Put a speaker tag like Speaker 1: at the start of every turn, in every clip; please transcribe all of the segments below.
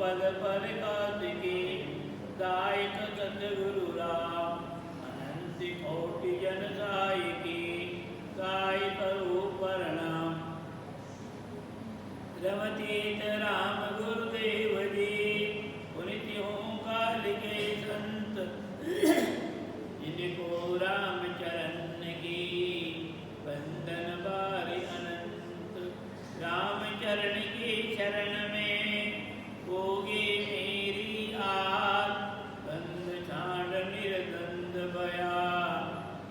Speaker 1: पद पर कार्तिकी दायक सतगुरु राम अनंत कोटि जन सायकी काय करो प्रणाम। रमतीत राम गुरुदेव जी पुनित हों काल के संत जिनको राम चरण की बंदन बारी अनंत। राम चरण की शरण में होगी मेरी आस बंद छांड निर्द्वंद बया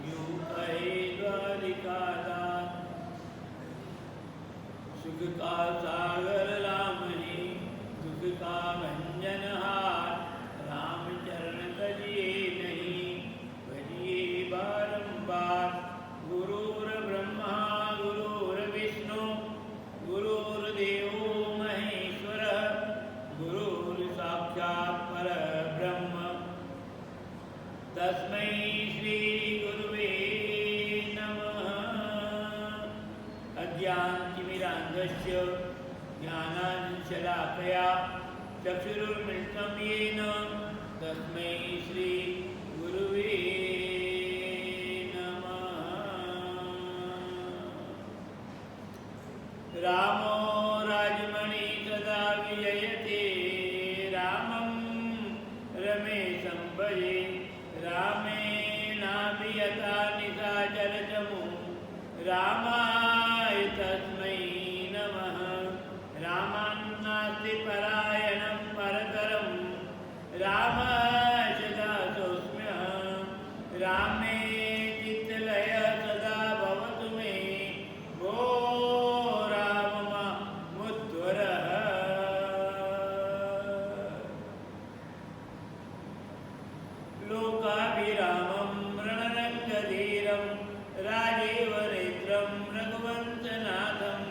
Speaker 1: यूं कहे द्वारिका दास। सुख का सागर राम ही दुख का भंजन हार राम चरण तजिए नहीं भजिए बारंबार। गुरुर ब्रह्मा गुरुर्विष्णु गुरुर्देवो महेश्वर गुरुर साक्षात् परब्रह्म तस्मै श्री गुरुवे नमः। अज्ञानतिमिरान्धस्य ज्ञानाञ्जनशलाकया चक्षुरुन्मिलितं येन तस्मै श्री गुरुवे रामो राजमणि सदा विजयते रामं रमेशं भजे रामेणाभियता निशाचरचमु रामाय तस्मै नमः। रामान्नास्ति परायणं परतरं रामाय दासोऽस्म्यहं। रामे चित्तलय सदा भवतु मे भो लोकाभिरामं रणरङ्गधीरं राजेव नेत्रं रघुवंशनाथं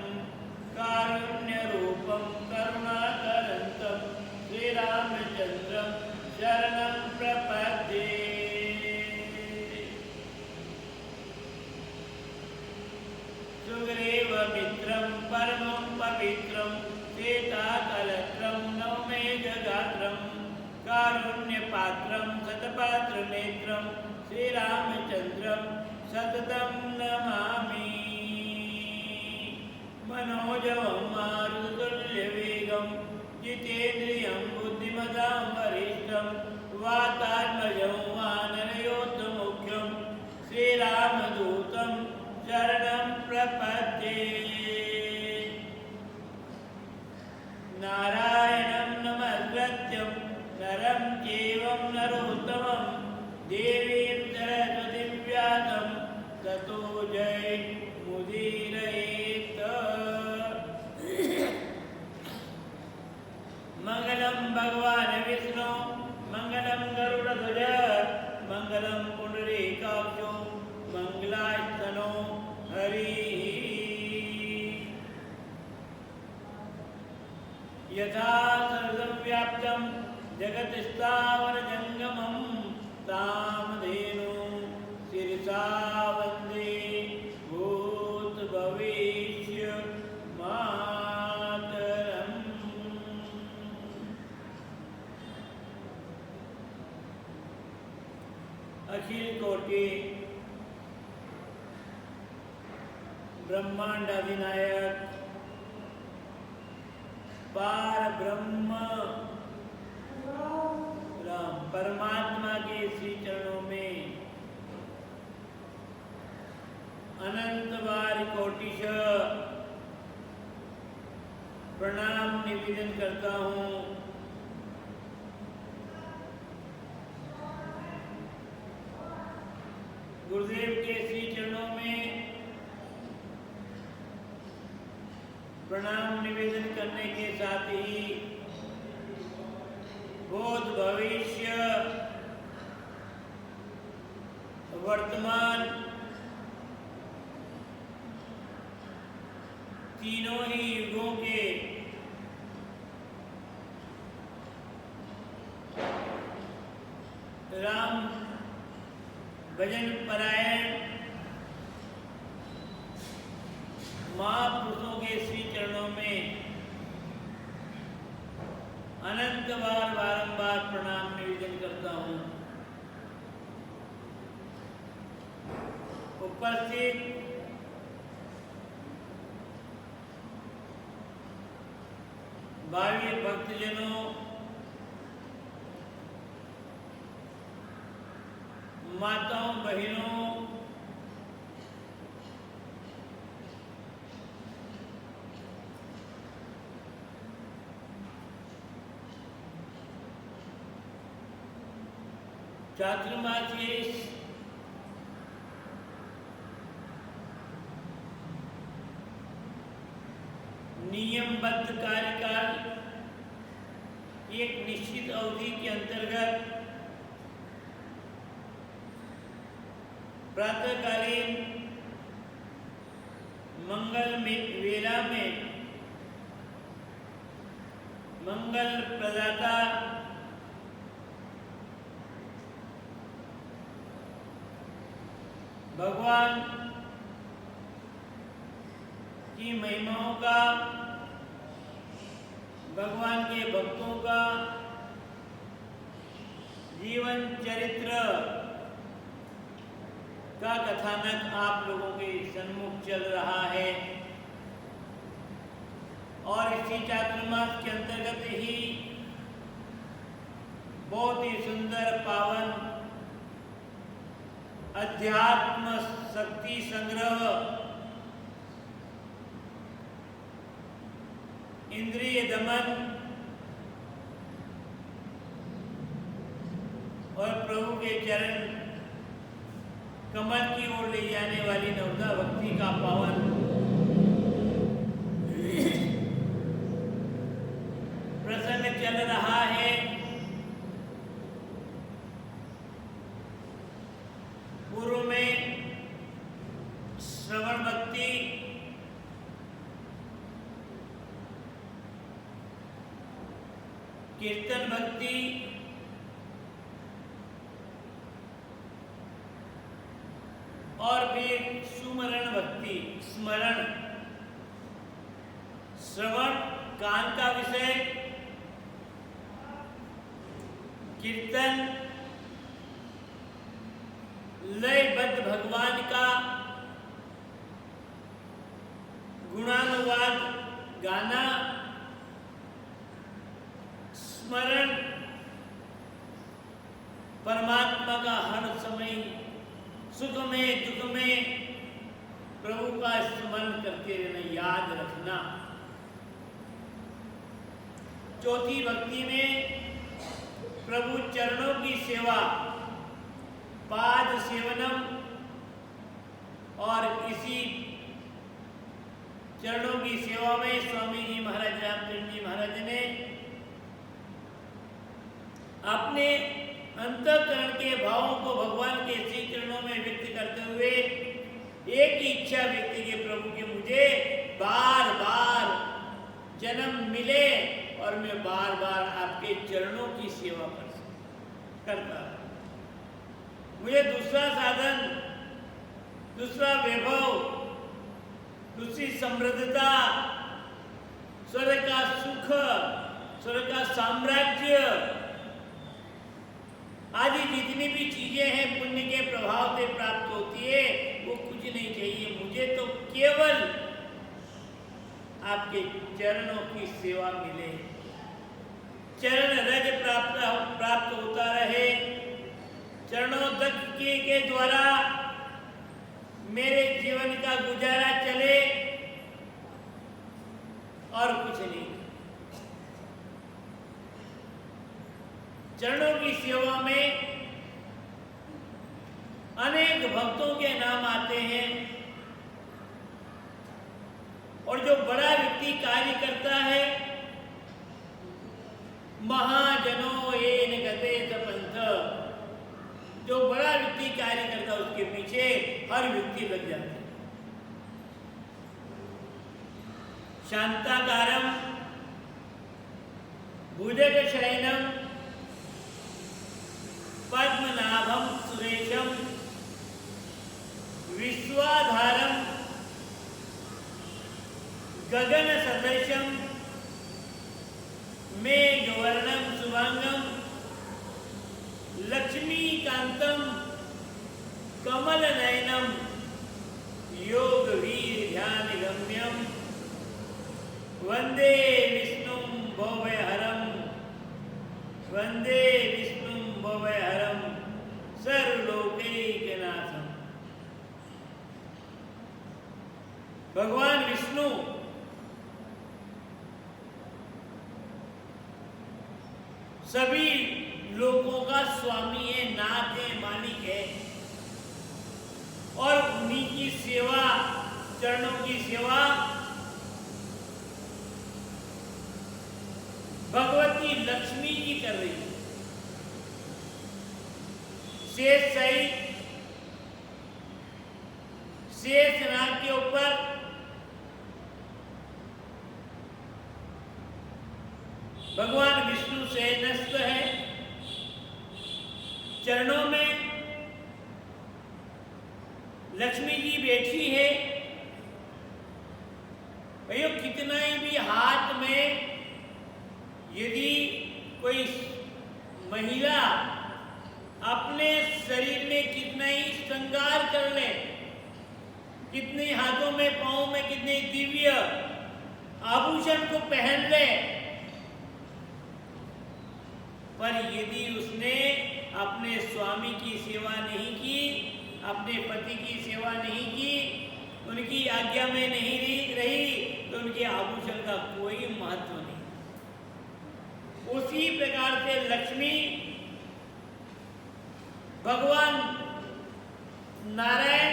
Speaker 1: कारुण्यरूपं करुणाकरन्तं श्रीरामचन्द्रं शरणं प्रपद्ये। सुग्रीवमित्रं परमं पवित्रं सीताकलत्रं नवमेघगात्रं कारुण्यपात्रं सतपात्रनेत्रं श्रीरामचन्द्रं सततं नमामि। मनोजवं मारुततुल्यवेगं जितेन्द्रियं बुद्धिमतां वरिष्ठं वातात्मजं वानरयोत्तमुख्यं श्रीरामदूतं शरणं प्रपद्ये। नारायणं नमस्कृत्यं नरं चैव नरोत्तमं देवीं सरस्वतीं व्यासं ततो जयमुदीरयेत्। मंगलं भगवान् विष्णु मंगलं गरुडध्वज मंगलं पुंडरीकाक्षो मंगलास्तनो हरिः। यथा सर्वव्याप्तं जगत्स्थावरजङ्गमं तामधेनु शिरसा वन्दे भूतभविष्य मातरम्। अखिल कोटि ब्रह्मांडाधिनायक पार ब्रह्म राम परमात्मा के श्री चरणों में अनंत बार कोटिशः प्रणाम निवेदन करता हूँ। गुरुदेव के श्री चरणों में प्रणाम निवेदन करने के साथ ही भूत भविष्य वर्तमान तीनों ही युगों के राम भजन परायण महापुरुषों के श्री चरणों में अनंत बार बारंबार प्रणाम निवेदन करता हूँ। उपस्थित भावी भक्तजनों, माताओं, बहनों, चातुर्मासीय नियमबद्ध कार्यकाल एक निश्चित अवधि के अंतर्गत प्रातःकालीन मंगल में वेला में मंगल प्रदाता भगवान की महिमाओं का, भगवान के भक्तों का जीवन चरित्र का कथानक आप लोगों के सन्मुख चल रहा है। और इसी चातुर्मास के अंतर्गत ही बहुत ही सुंदर पावन अध्यात्म शक्ति संग्रह, इंद्रिय दमन और प्रभु के चरण कमल की ओर ले जाने वाली नवदा भक्ति का पावन प्रसंग चल रहा है। पूर्व में श्रवण भक्ति, कीर्तन भक्ति, और फिर सुमरण भक्ति, स्मरण, श्रवण कान का विषय, कीर्तन लयबद्ध भगवान का गुणानुवाद गाना, स्मरण परमात्मा का हर समय सुख में दुख में प्रभु का स्मरण करते रहना, याद रखना। चौथी भक्ति में प्रभु चरणों की सेवा, पाद सेवनम, और इसी चरणों की सेवा में स्वामी जी महाराज रामचंद्र जी महाराज ने अपने अंतःकरण के भावों को भगवान के श्री चरणों में व्यक्त करते हुए एक ही इच्छा व्यक्त की, प्रभु के मुझे बार बार जन्म मिले और मैं बार बार आपके चरणों की सेवा करता। मुझे दूसरा साधन, दूसरा वैभव, दूसरी समृद्धता, स्वर्ग का सुख, स्वर्ग का साम्राज्य आदि जितनी भी चीजें हैं पुण्य के प्रभाव से प्राप्त होती है, वो कुछ नहीं चाहिए। मुझे तो केवल आपके चरणों की सेवा मिले, चरण रज प्राप्त होता रहे, चरणों तक के द्वारा मेरे जीवन का गुजारा चले और कुछ नहीं। चरणों की सेवा में अनेक भक्तों के नाम आते हैं और जो बड़ा व्यक्ति कार्य करता है, महाजनों येन गते पंथ, जो बड़ा व्यक्ति कार्य करता है उसके पीछे हर व्यक्ति लग जाता है। शांताकारम भुजग शयनम पद्मनाभम सुरेशम विश्वाधारम गगन सदृशम मेघवर्णम लक्ष्मीकांतम कमल नयनम योग वीर ध्यान गम्यम वंदे विष्णु भवभयहरम वंदे विष्णु भवभयहरम सर्वलोकैकनाथम। भगवान विष्णु सभी लोगों का स्वामी है, नाथ है, मालिक है, और उन्हीं की सेवा, चरणों की सेवा भगवती लक्ष्मी जी कर रही है। शेष सही शेष नाग के ऊपर भगवान विष्णु शयनस्थ है, चरणों में लक्ष्मी जी बैठी है। भाइयों, कितना ही भी हाथ में यदि कोई महिला अपने शरीर में कितना ही श्रृंगार कर ले, कितने हाथों में पांव में कितने दिव्य आभूषण को पहन ले, पर यदि उसने अपने स्वामी की सेवा नहीं की, अपने पति की सेवा नहीं की, उनकी आज्ञा में नहीं रही, तो उनके आभूषण का कोई महत्व नहीं। उसी प्रकार से लक्ष्मी भगवान नारायण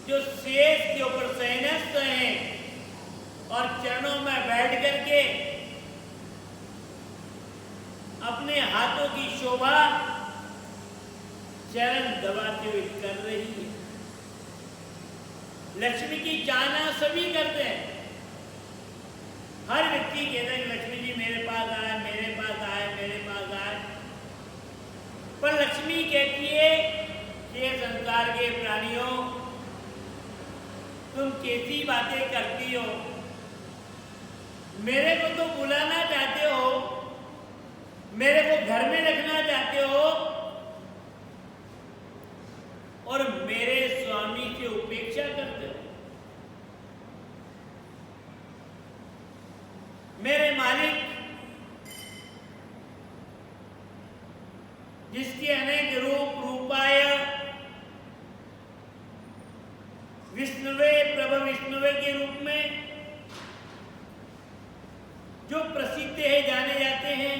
Speaker 1: जो शेष के ऊपर शयनस्थ हैं और चरणों में बैठ करके अपने हाथों की शोभा चरण दबाते हुए कर रही है। लक्ष्मी की चाहना सभी करते हैं। हर व्यक्ति कहता है कि लक्ष्मी जी मेरे पास आए, मेरे पास आए, मेरे पास आए, पर लक्ष्मी कहती है कि संसार के प्राणियों, तुम कैसी बातें करती हो, मेरे को तो बुलाना चाहते हो, मेरे को घर में रखना चाहते हो, और मेरे स्वामी की उपेक्षा करते हो। मेरे मालिक जिसके अनेक रूप रूपाय विष्णुवे प्रभु विष्णुवे के रूप में जो प्रसिद्ध है, जाने जाते हैं,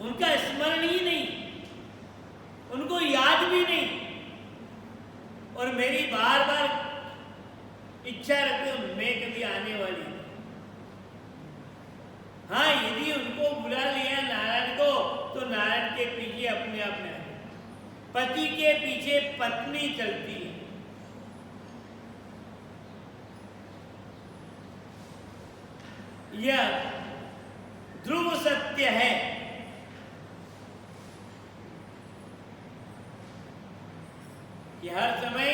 Speaker 1: उनका स्मरण ही नहीं, उनको याद भी नहीं, और मेरी बार बार इच्छा रखते हो मैं कभी आने वाली हूं। हाँ, यदि उनको बुला लिया नारायण को, तो नारायण के पीछे अपने आप में पति के पीछे पत्नी चलती है। यह ध्रुव सत्य है कि हर समय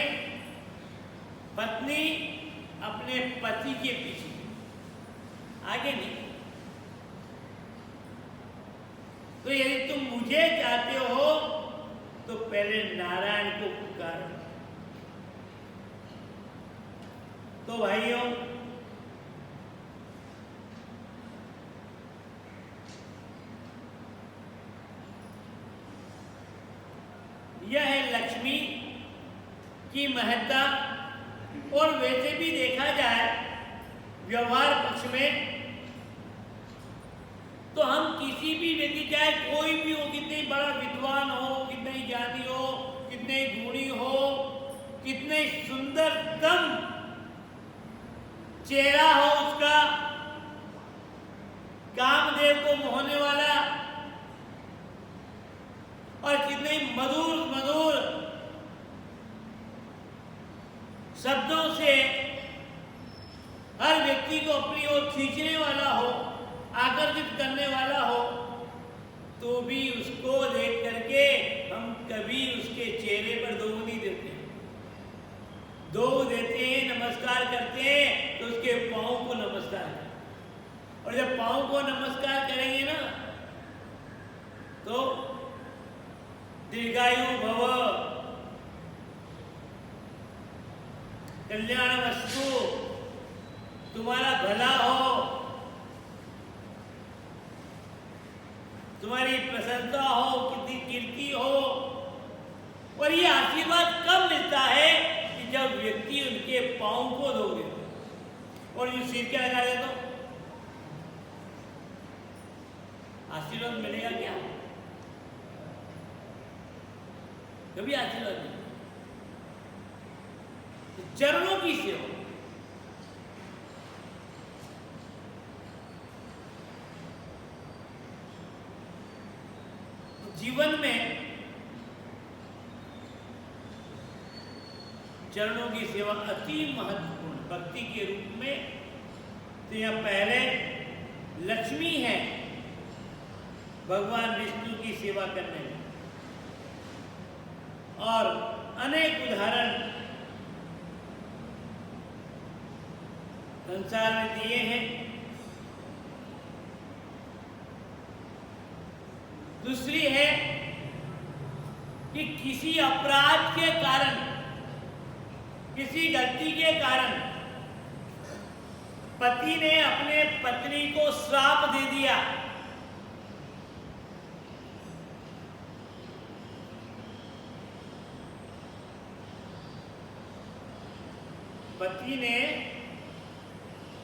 Speaker 1: पत्नी अपने पति के पीछे, आगे नहीं। तो यदि तुम मुझे चाहते हो तो पहले नारायण को पुकारो। तो भाइयों, यह है लक्ष्मी की महत्ता। और वैसे भी देखा जाए व्यवहार पक्ष में, तो हम किसी भी व्यक्ति, चाहे कोई भी हो, कितने बड़ा विद्वान हो, कितने ज्ञानी हो, कितने गुणी हो, कितने सुंदरतम चेहरा हो उसका, कामदेव को मोहने वाला, और कितने मधुर मधुर शब्दों से हर व्यक्ति को अपनी ओर खींचने वाला हो, आकर्षित करने वाला हो, तो भी उसको देख करके हम कभी उसके चेहरे पर दो नहीं देते। दो देते हैं, नमस्कार करते हैं, तो उसके पांव को नमस्कार करें। और जब पांव को नमस्कार करेंगे ना, तो दीर्घायु भव, कल्याण वस्तु, तुम्हारा भला हो, तुम्हारी प्रसन्नता हो, कितनी कीर्ति हो। और ये आशीर्वाद कब मिलता है कि जब व्यक्ति उनके पांव को धोगे और ये सिर के लगा दे तो आशीर्वाद मिलेगा क्या? कभी आशीर्वाद नहीं। चरणों की सेवा, जीवन में चरणों की सेवा अति महत्वपूर्ण भक्ति के रूप में। तो यह पहले लक्ष्मी है भगवान विष्णु की सेवा करने में, और अनेक उदाहरण संसार में दिए हैं। दूसरी है कि किसी अपराध के कारण, किसी गलती के कारण पति ने अपने पत्नी को श्राप दे दिया, पति ने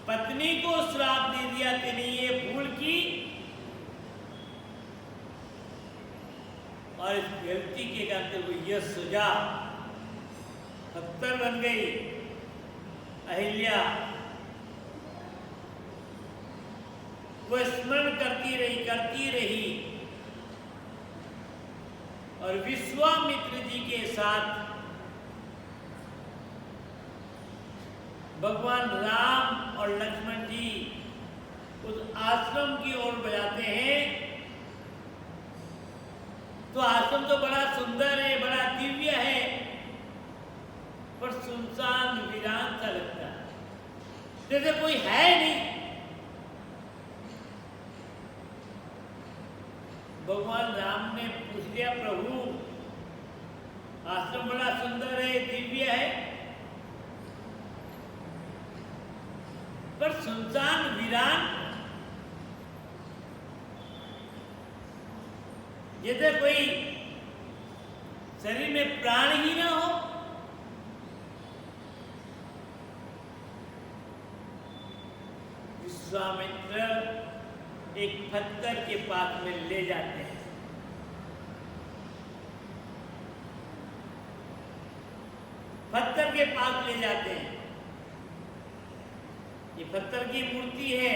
Speaker 1: पत्नी को श्राप दे दिया, तेने ये भूल की और इस गलती के करते हुए यह सजा पत्थर बन गई। अहिल्या वो स्मरण करती रही और विश्वामित्र जी के साथ भगवान राम और लक्ष्मण जी उस आश्रम की ओर बजाते हैं। तो आश्रम तो बड़ा सुंदर है, बड़ा दिव्य है, पर सुनसान वीरान सा लगता है, जैसे कोई है नहीं। भगवान राम ने पूछ लिया, प्रभु आश्रम बड़ा सुंदर है, दिव्य है, पर सुनसान वीरान, जैसे कोई शरीर में प्राण ही ना हो। विश्वामित्र एक पत्थर के पास में ले जाते हैं। पत्थर के पास ले जाते हैं। ये पत्थर की मूर्ति है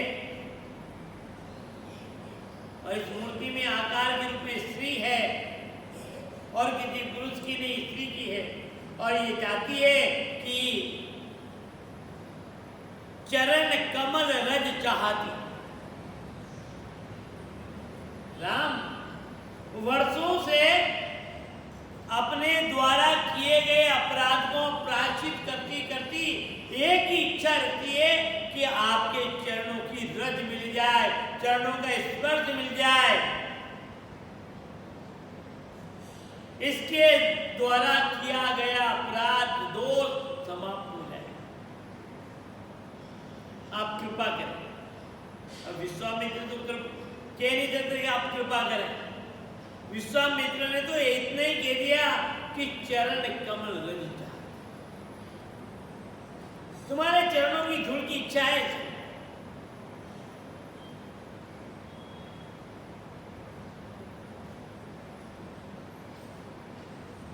Speaker 1: और इस मूर्ति में आकार के रूप में स्त्री है और किसी पुरुष की नहीं, स्त्री की है, और ये चाहती है कि चरण कमल रज चाहती। राम वर्षों से अपने द्वारा किए गए अपराध को प्रायश्चित करती करती एक ही इच्छा रहती है कि आपके चरणों की रज मिल जाए, चरणों का स्पर्श मिल जाए। इसके द्वारा किया गया अपराध दोष समाप्त हो जाए। आप कृपा करें। अब विश्वामित्र तो कह नहीं सकते कि आप कृपा करें। विश्वामित्र ने तो इतना ही कह दिया कि चरण कमल रज चाहती। तुम्हारे चरणों की धूल की इच्छा है।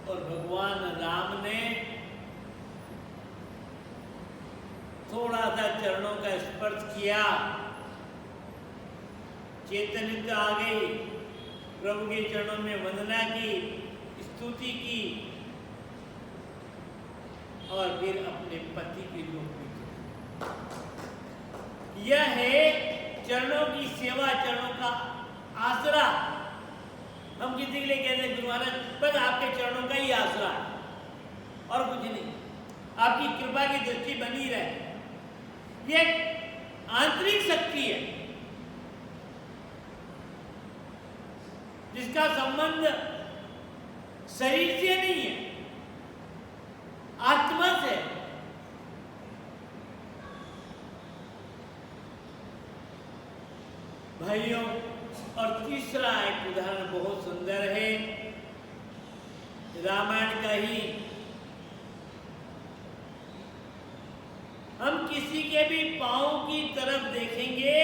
Speaker 1: और भगवान राम ने थोड़ा सा चरणों का स्पर्श किया, चैतन्यता आ गई, प्रभु के चरणों में वंदना की, स्तुति की और फिर अपने पति के लोक में चले। यह है चरणों की सेवा, चरणों का आसरा। हम किसी के लिए कहते हैं गुरु महाराज बस आपके चरणों का ही आसरा और कुछ नहीं, आपकी कृपा की दृष्टि बनी रहे। यह आंतरिक शक्ति है जिसका जिसका संबंध शरीर से नहीं है, आत्मा से। भाइयों, और तीसरा एक उदाहरण बहुत सुंदर है, रामायण का ही। हम किसी के भी पांव की तरफ देखेंगे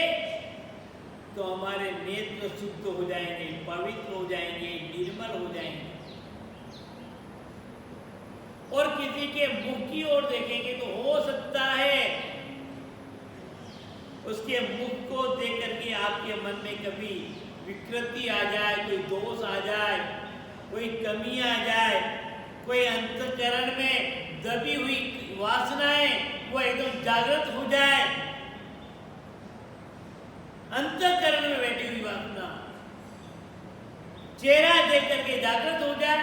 Speaker 1: तो हमारे नेत्र शुद्ध हो जाएंगे, पवित्र हो जाएंगे, निर्मल हो जाएंगे। और किसी के मुख की ओर देखेंगे तो हो सकता है उसके मुख को देख करके आपके मन में कभी विकृति आ जाए, कोई दोष आ जाए, कोई कमी आ जाए, कोई अंतःकरण में दबी हुई वासनाएं वो एकदम जागृत हो जाए, अंतःकरण में बैठी हुई वासना चेहरा देख करके जागृत हो जाए।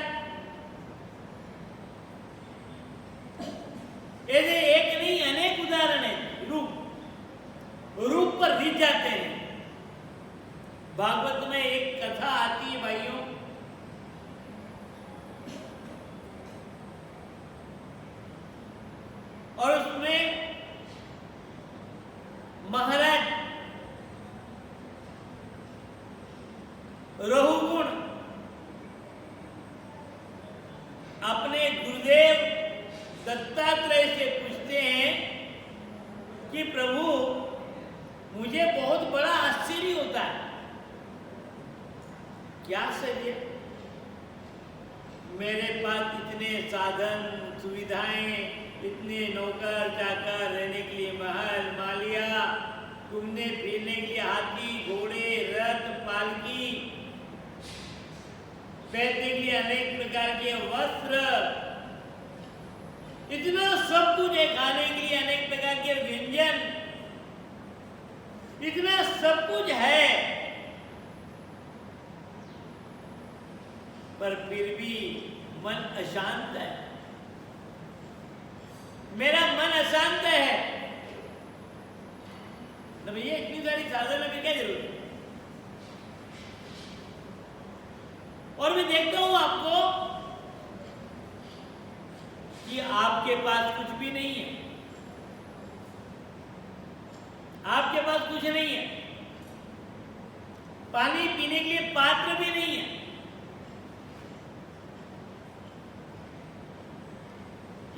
Speaker 1: ऐसे एक नहीं अनेक उदाहरण है। रूप पर रीझ जाते हैं। भागवत में एक कथा आती है भाइयों, और उसमें महाराज रहुगुण अपने गुरुदेव दत्तात्रेय से पूछते हैं कि प्रभु, मुझे बहुत बड़ा आश्चर्य होता है। क्या आश्चर्य? मेरे पास इतने साधन सुविधाएं, इतने नौकर चाकर, रहने के लिए महल मालिया, घूमने फिरने के लिए हाथी घोड़े रथ पालकी, पहनने के लिए अनेक प्रकार के वस्त्र, इतना सब कुछ है, खाने के लिए अनेक प्रकार के व्यंजन, इतना सब कुछ है, पर फिर भी मन अशांत है। मेरा मन अशांत है। तो भैया इतनी सारी साधन की क्या जरूरत है? और मैं देखता हूं आपको कि आपके पास कुछ भी नहीं है, आपके पास कुछ नहीं है, पानी पीने के लिए पात्र भी नहीं है,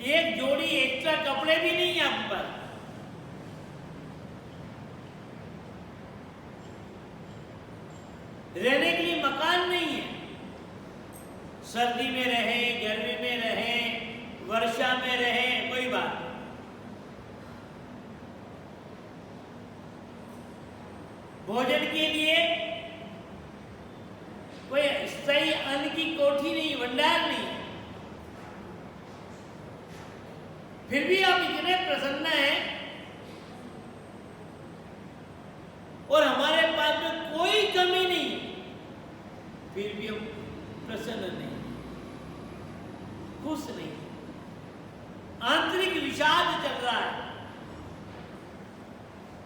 Speaker 1: एक जोड़ी एक्स्ट्रा कपड़े भी नहीं है आप पर, रहने के लिए मकान नहीं है, सर्दी में रहे, गर्मी में रहे, वर्षा में रहे, कोई बात। भोजन के लिए कोई सही अन्न की कोठी नहीं, भंडार नहीं। फिर भी आप इतने प्रसन्न हैं और हमारे पास में कोई कमी नहीं, फिर भी हम प्रसन्न नहीं, खुश नहीं, आंतरिक विषाद चल रहा है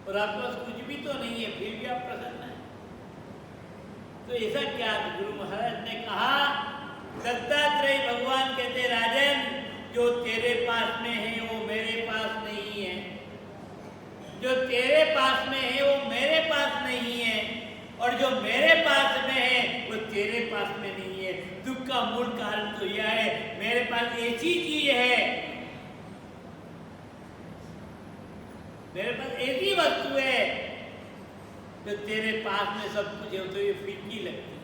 Speaker 1: और आपके पास कुछ भी तो नहीं है, फिर भी आप प्रसन्न हैं। तो ऐसा क्या? गुरु महाराज ने कहा, दत्तात्रेय भगवान कहते, राजन, जो तेरे पास में है वो मेरे पास नहीं है, जो तेरे पास में है वो मेरे पास नहीं है, और जो मेरे पास में है वो तेरे पास में नहीं है। दुख का मूल कारण तो यह है, मेरे पास ऐसी चीज है, मेरे पास ऐसी वस्तु है जो तेरे पास में सब कुछ है तो ये फीकी लगती है,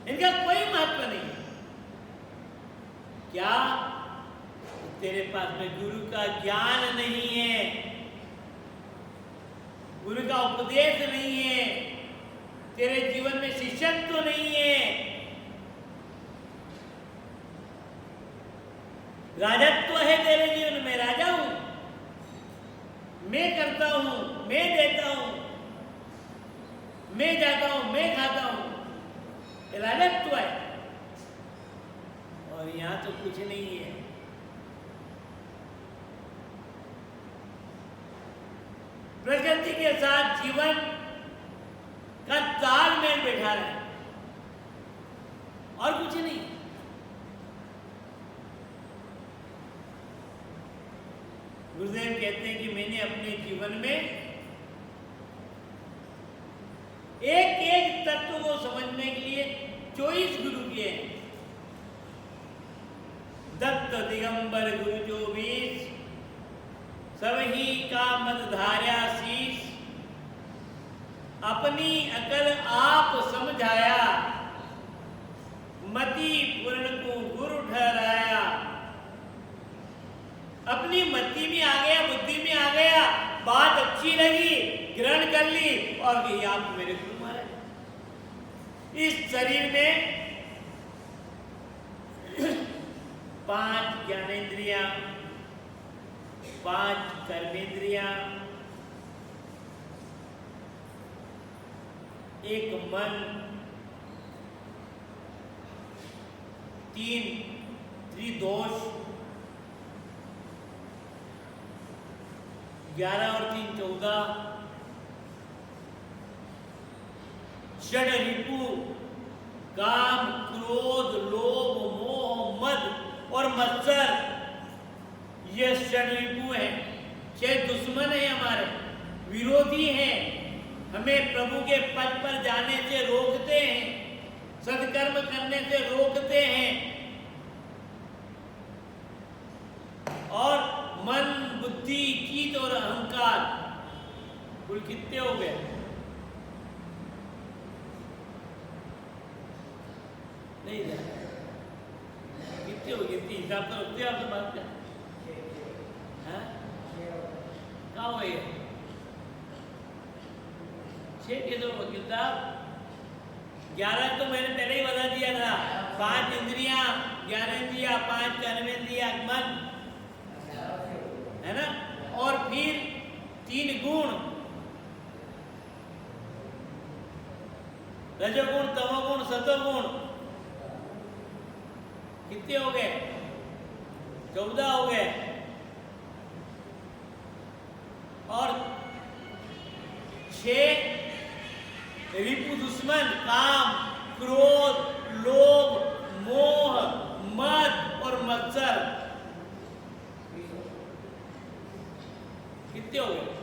Speaker 1: इनका कोई महत्व नहीं है। क्या? तेरे पास में गुरु का ज्ञान नहीं है, गुरु का उपदेश नहीं है, तेरे जीवन में शिष्यत्व नहीं है, राजत्व है तेरे जीवन में, राजा हूं, मैं करता हूं, मैं देता हूं, मैं जाता हूं, मैं खाता हूं, ये राजत्व है। और यहां तो कुछ नहीं है। प्रकृति के साथ जीवन का बैठा रहा है और कुछ नहीं। गुरुदेव कहते हैं कि मैंने अपने जीवन में एक एक तत्व को समझने के लिए 24 गुरु किए हैं। दत्त दिगंबर गुरु 24, सबही का मत धार्या शीश, अपनी अकल आप समझाया, मति पूर्ण को गुरु ठहराया। अपनी मति में आ गया, बुद्धि में आ गया, बात अच्छी लगी, ग्रहण कर ली और कही आप मेरे गुरु महाराज। इस शरीर में 5 ज्ञानेंद्रियां, 5 कर्मेंद्रियां, एक मन, 3 त्रिदोष, 11 और 3 14, षड रिपु, काम, क्रोध, लोभ, मोह, मद और मत्सर, ये षड रिपु हैं। 6 दुश्मन है हमारे, विरोधी हैं, हमें प्रभु के पद पर जाने से रोकते हैं, सत्कर्म करने से रोकते हैं। और मन, बुद्धि, चित्त और अहंकार कुल कितने हो गए? नहीं जाए कितने हो गए? हिसाब तो रखते आपसे बात कर, कहाँ हो गए? 6 के दो वकील साहब। 11 तो मैंने पहले ही बता दिया था। 5 इंद्रियां, ज्ञानेंद्रियां, 5 कर्मेंद्रियां, मन, है ना? और फिर 3 गुण, रजोगुण, तमोगुण, सतोगुण, कितने हो गए? 14 हो गए। और 6 रिपु दुश्मन, काम, क्रोध, लोभ, मोह, मद और मत्सर, कितने हो गए?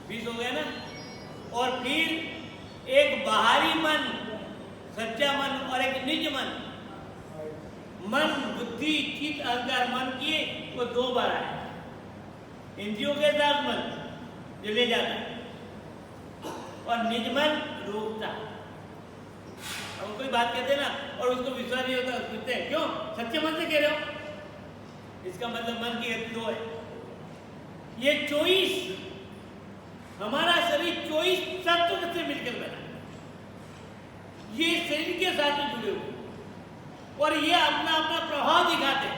Speaker 1: 20 हो गए ना? और फिर एक बाहरी मन, सच्चा मन, और एक निज मन। मन, बुद्धि, चित्त, अहंकार, मन किए वो 2 बार आए। इंद्रियों के साथ मन जो ले जाता है और निज मन रोकता। अब कोई बात कहते हैं ना और उसको विश्वास नहीं होता, पूछते हैं क्यों? सच्चे मन से कह रहे हो? इसका मतलब मन की गति 2 है। ये 24, हमारा शरीर 24 तत्व से मिलकर बना, ये शरीर के साथ जुड़े हुए और ये अपना अपना प्रभाव दिखाते हैं।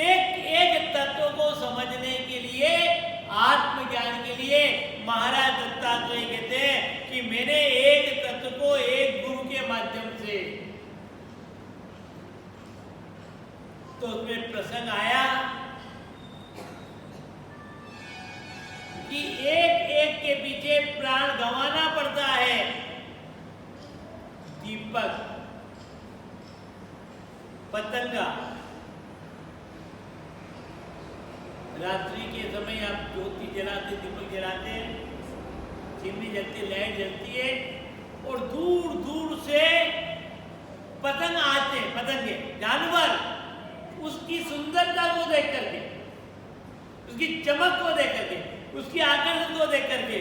Speaker 1: एक एक तत्व को समझने के लिए, आत्मज्ञान के लिए महाराज दत्तात्रेय कहते हैं कि मैंने एक तत्व को एक गुरु के माध्यम से, तो उसमें प्रसंग आया कि एक एक के पीछे प्राण गंवाना पड़ता है। दीपक, पतंगा, रात्रि के समय आप ज्योति जलाते, दीपक जलाते हैं, चिमनी जलती, लाइट जलती है और दूर दूर से पतंग आते हैं, पतंगे, जानवर, उसकी सुंदरता को देख करके, उसकी चमक को देख करके, उसकी आकर्षण को देख करके,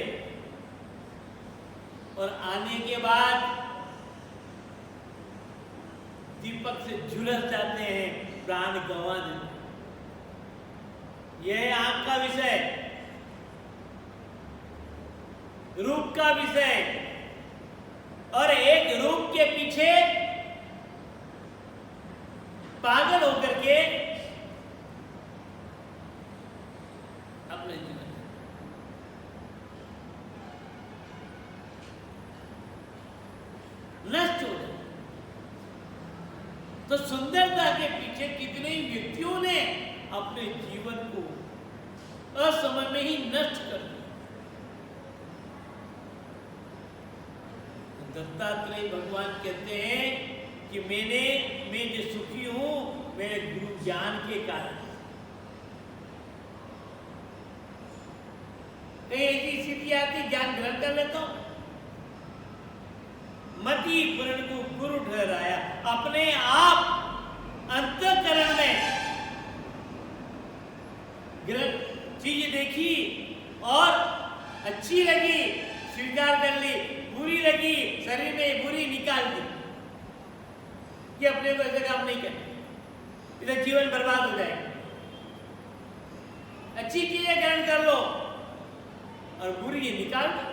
Speaker 1: और आने के बाद दीपक से झुलस जाते हैं, प्राण गंवा देते हैं। यह है आंख का विषय, रूप का विषय, और एक रूप के पीछे पागल होकर के अपने जीवन नष्ट हो जाए। तो सुंदरता के पीछे कितने ही व्यक्तियों ने अपने जीवन को असमय में ही नष्ट कर दिया। दत्तात्रेय भगवान कहते हैं कि मैं जो सुखी हूं मेरे गुरु ज्ञान के कारण। कहीं ऐसी स्थिति आती ज्ञान ग्रहण कर लेता हूं, मति पूर्ण को गुरु ठहराया, अपने आप अंतःकरण में चीज देखी और अच्छी लगी स्वीकार कर ली, बुरी लगी शरीर में बुरी निकाल दी। ये अपने को ऐसे काम नहीं करना, इधर जीवन बर्बाद हो जाएगा। अच्छी चीजें ग्रहण कर लो और बुरी निकाल दो।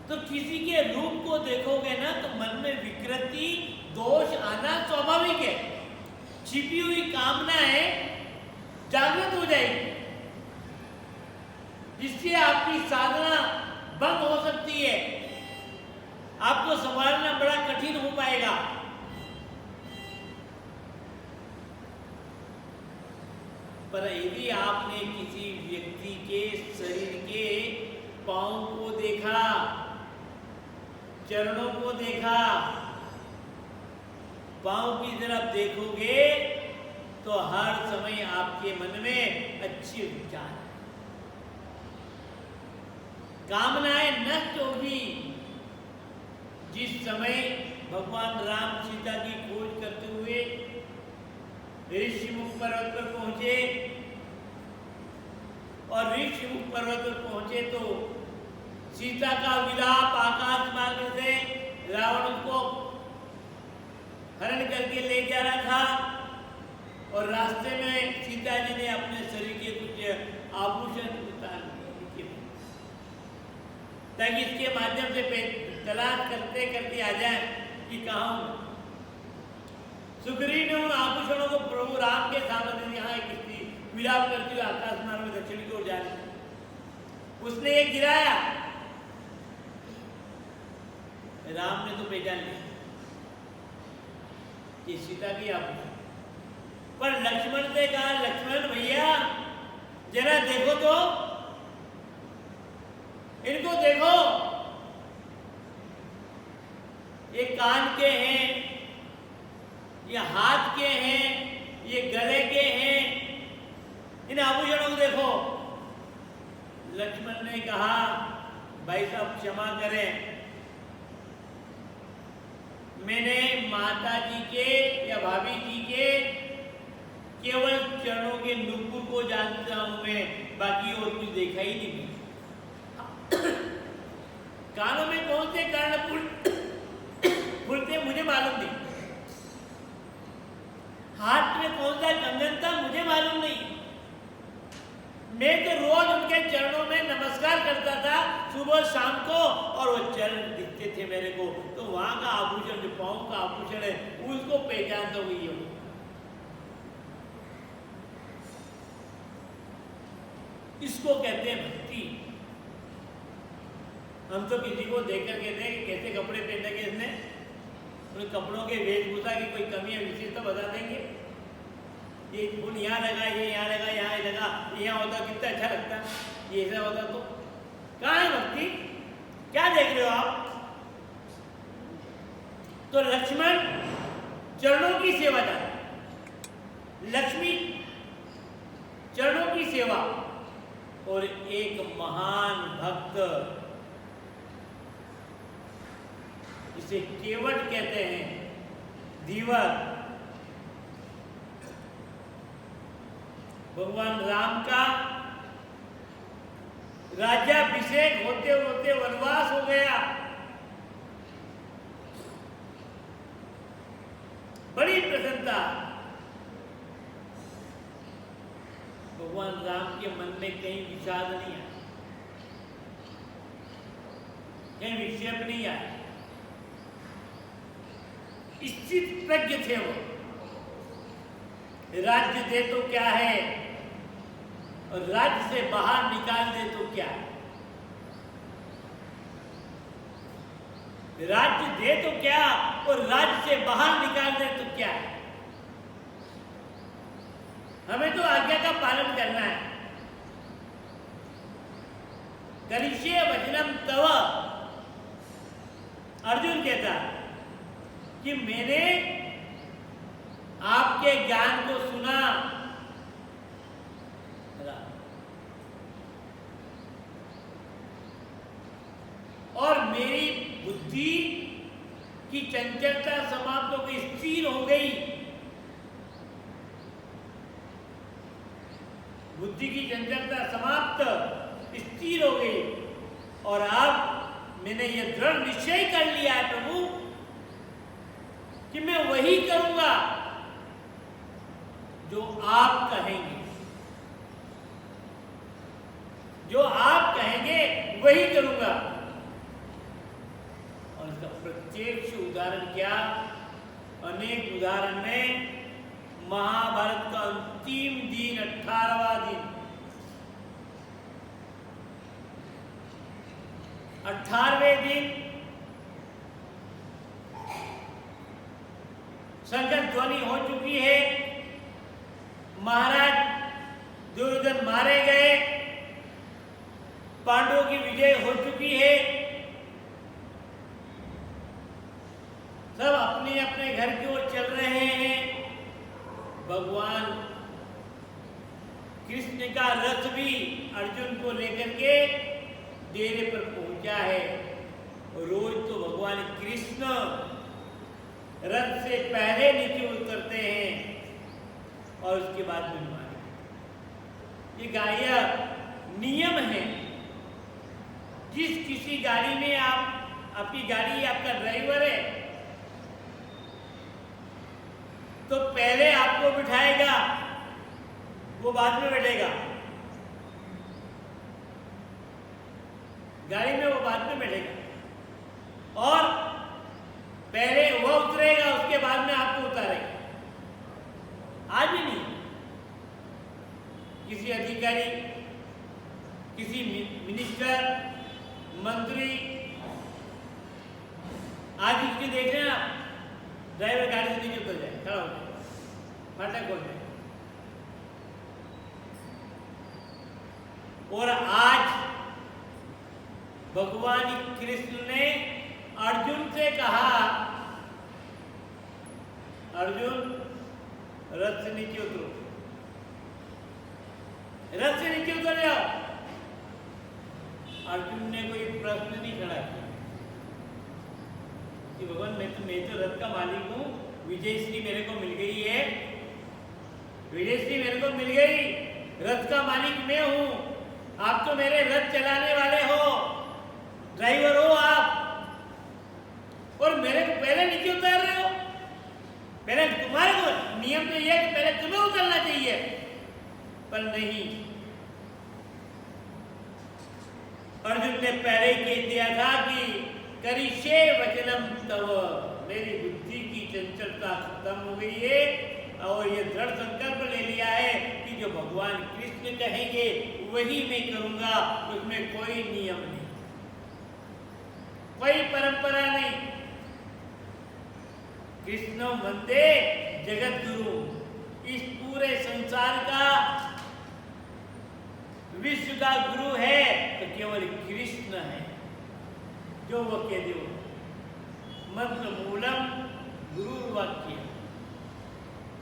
Speaker 1: तो किसी के रूप को देखोगे ना तो मन में विकृति दोष आना स्वाभाविक है। छिपी हुई कामनाएं जागृत हो जाएगी, जिससे आपकी साधना बंद हो सकती है, आपको संभालना बड़ा कठिन हो पाएगा। पर यदि आपने किसी व्यक्ति के शरीर के पांव को देखा, चरणों को देखा, पांव की तरफ देखोगे तो हर समय आपके मन में अच्छे विचार, कामनाएं नष्ट होगी। जिस समय भगवान राम सीता की खोज करते हुए ऋषिमुख पर्वत पर पहुंचे और ऋषिमुख पर्वत पर पहुंचे तो सीता का विलाप आकाश मार्ग से रावण को हरण करके ले जा रहा था और रास्ते में सीता जी ने अपने शरीर के कुछ आभूषण उतार दिए ताकि इसके माध्यम से तलाश करते करते आ जाए कि कहाँ हूं। सुग्रीव ने उन आभूषणों को प्रभु राम के सामने यहाँ एक स्त्री विलाप करते हुए आकाश मार्ग में दक्षिण की ओर जा रही, उसने एक गिराया, राम ने तो पहचान लिया कि सीता की आभूषण, पर लक्ष्मण से कहा लक्ष्मण भैया जरा देखो तो, इनको देखो, ये कान के हैं, ये हाथ के हैं, ये गले के हैं, इन आभूषणों को देखो। लक्ष्मण ने कहा भाई साहब क्षमा करें, मैंने माता जी के या भाभी जी के केवल चरणों के नुपुर को जानता हूं मैं, बाकी और कुछ देखा ही नहीं। कानों में कौन से कर्ण फूलते मुझे मालूम नहीं, हाथ में कौन सा कंगन था मुझे मालूम नहीं। मैं तो रोज उनके चरणों में नमस्कार करता था सुबह शाम को, और वो चरण दिखते थे मेरे को, तो वहां का आभूषण जो पांव का आभूषण है उसको पहचानता हुई हूं। इसको कहते हैं भक्ति। हम तो किसी को देख कर कहते हैं कि कैसे कपड़े पहने के इसने, उन कपड़ों के वेशभूषा की कोई कमी या विशेषता बता देंगे, ये फूल यहाँ लगा, ये यहाँ लगा, यहाँ लगा, यहाँ होता कितना अच्छा लगता, ये ऐसा होता। तो कहाँ है भक्ति? क्या देख रहे हो आप? तो लक्ष्मण चरणों की सेवा था, लक्ष्मी चरणों की सेवा, और एक महान भक्त जिसे केवट कहते हैं, धीवर, भगवान राम का राज्याभिषेक होते होते वनवास हो गया। बड़ी प्रसन्नता, भगवान राम के मन में कहीं विषाद नहीं आया, कहीं विक्षेप नहीं आया, स्थित प्रज्ञ थे वो। राज्य दे तो क्या है और राज्य से बाहर निकाल दे तो क्या है, राज्य दे तो क्या और राज्य से बाहर निकाल दे तो क्या है। हमें तो आज्ञा का पालन करना है, करिष्ये वचनम तव, अर्जुन कहता कि मैंने आपके ज्ञान को सुना, और मेरी बुद्धि की चंचलता समाप्त हो गई, स्थिर हो गई। बुद्धि की चंचलता समाप्त, स्थिर हो गई, और अब मैंने यह दृढ़ निश्चय कर लिया है प्रभु कि मैं वही करूंगा जो आप कहेंगे, जो आप कहेंगे वही करूंगा। और इसका प्रत्यक्ष उदाहरण क्या? अनेक उदाहरण में महाभारत का अंतिम दिन, 18वां दिन, 18वें दिन संकट ध्वनि हो चुकी है, महाराज दुर्योधन मारे गए, पांडवों की विजय हो चुकी है, सब अपने अपने घर की ओर चल रहे हैं। भगवान कृष्ण का रथ भी अर्जुन को लेकर के डेरे पर पहुंचा है। रोज तो भगवान कृष्ण रथ से पहले नीचे उतरते हैं और उसके बाद में मारे। ये गाड़ियां नियम है। जिस किसी गाड़ी में आपकी गाड़ी आपका ड्राइवर है तो पहले आपको बिठाएगा, वो बाद में बैठेगा। गाड़ी में वो बाद में बैठेगा और पहले वह उतरेगा, उसके बाद में आपको उतारेगा। आज भी नहीं, किसी अधिकारी, किसी मिनिस्टर, मंत्री, आज इसके देख रहे हैं आप, ड्राइवर गाड़ी से नीचे उतर जाए, खड़ा हो जाए, फाटक खोल जाए। और आज भगवान कृष्ण ने अर्जुन से कहा, अर्जुन रथ से नीचे उतरो, रथ से नीचे उतर जाओ। अर्जुन ने कोई प्रश्न नहीं खड़ा किया कि भगवान मैं तो रथ का मालिक हूं, विजयश्री मेरे को मिल गई है, विजयश्री मेरे को मिल गई, रथ का मालिक मैं हूं, आप तो मेरे रथ चलाने वाले हो, ड्राइवर हो आप, और मेरे को पहले नीचे उतार रहे हो। पहले तुम्हारे को नियम तो यह है कि पहले तुम्हें उतरना चाहिए, पर नहीं। अर्जुन ने पहले ही कह दिया था कि करिष्ये वचनम तव, मेरी बुद्धि की चंचलता खत्म हो गई है और ये दृढ़ संकल्प ले लिया है कि जो भगवान कृष्ण कहेंगे वही मैं करूंगा, उसमें कोई नियम नहीं, कोई परंपरा नहीं। कृष्ण वंदे जगत गुरु, इस पूरे संसार का, विश्व का गुरु है तो केवल कृष्ण है, जो वो कह दे। मंत्र मूलम गुरु वाक्य,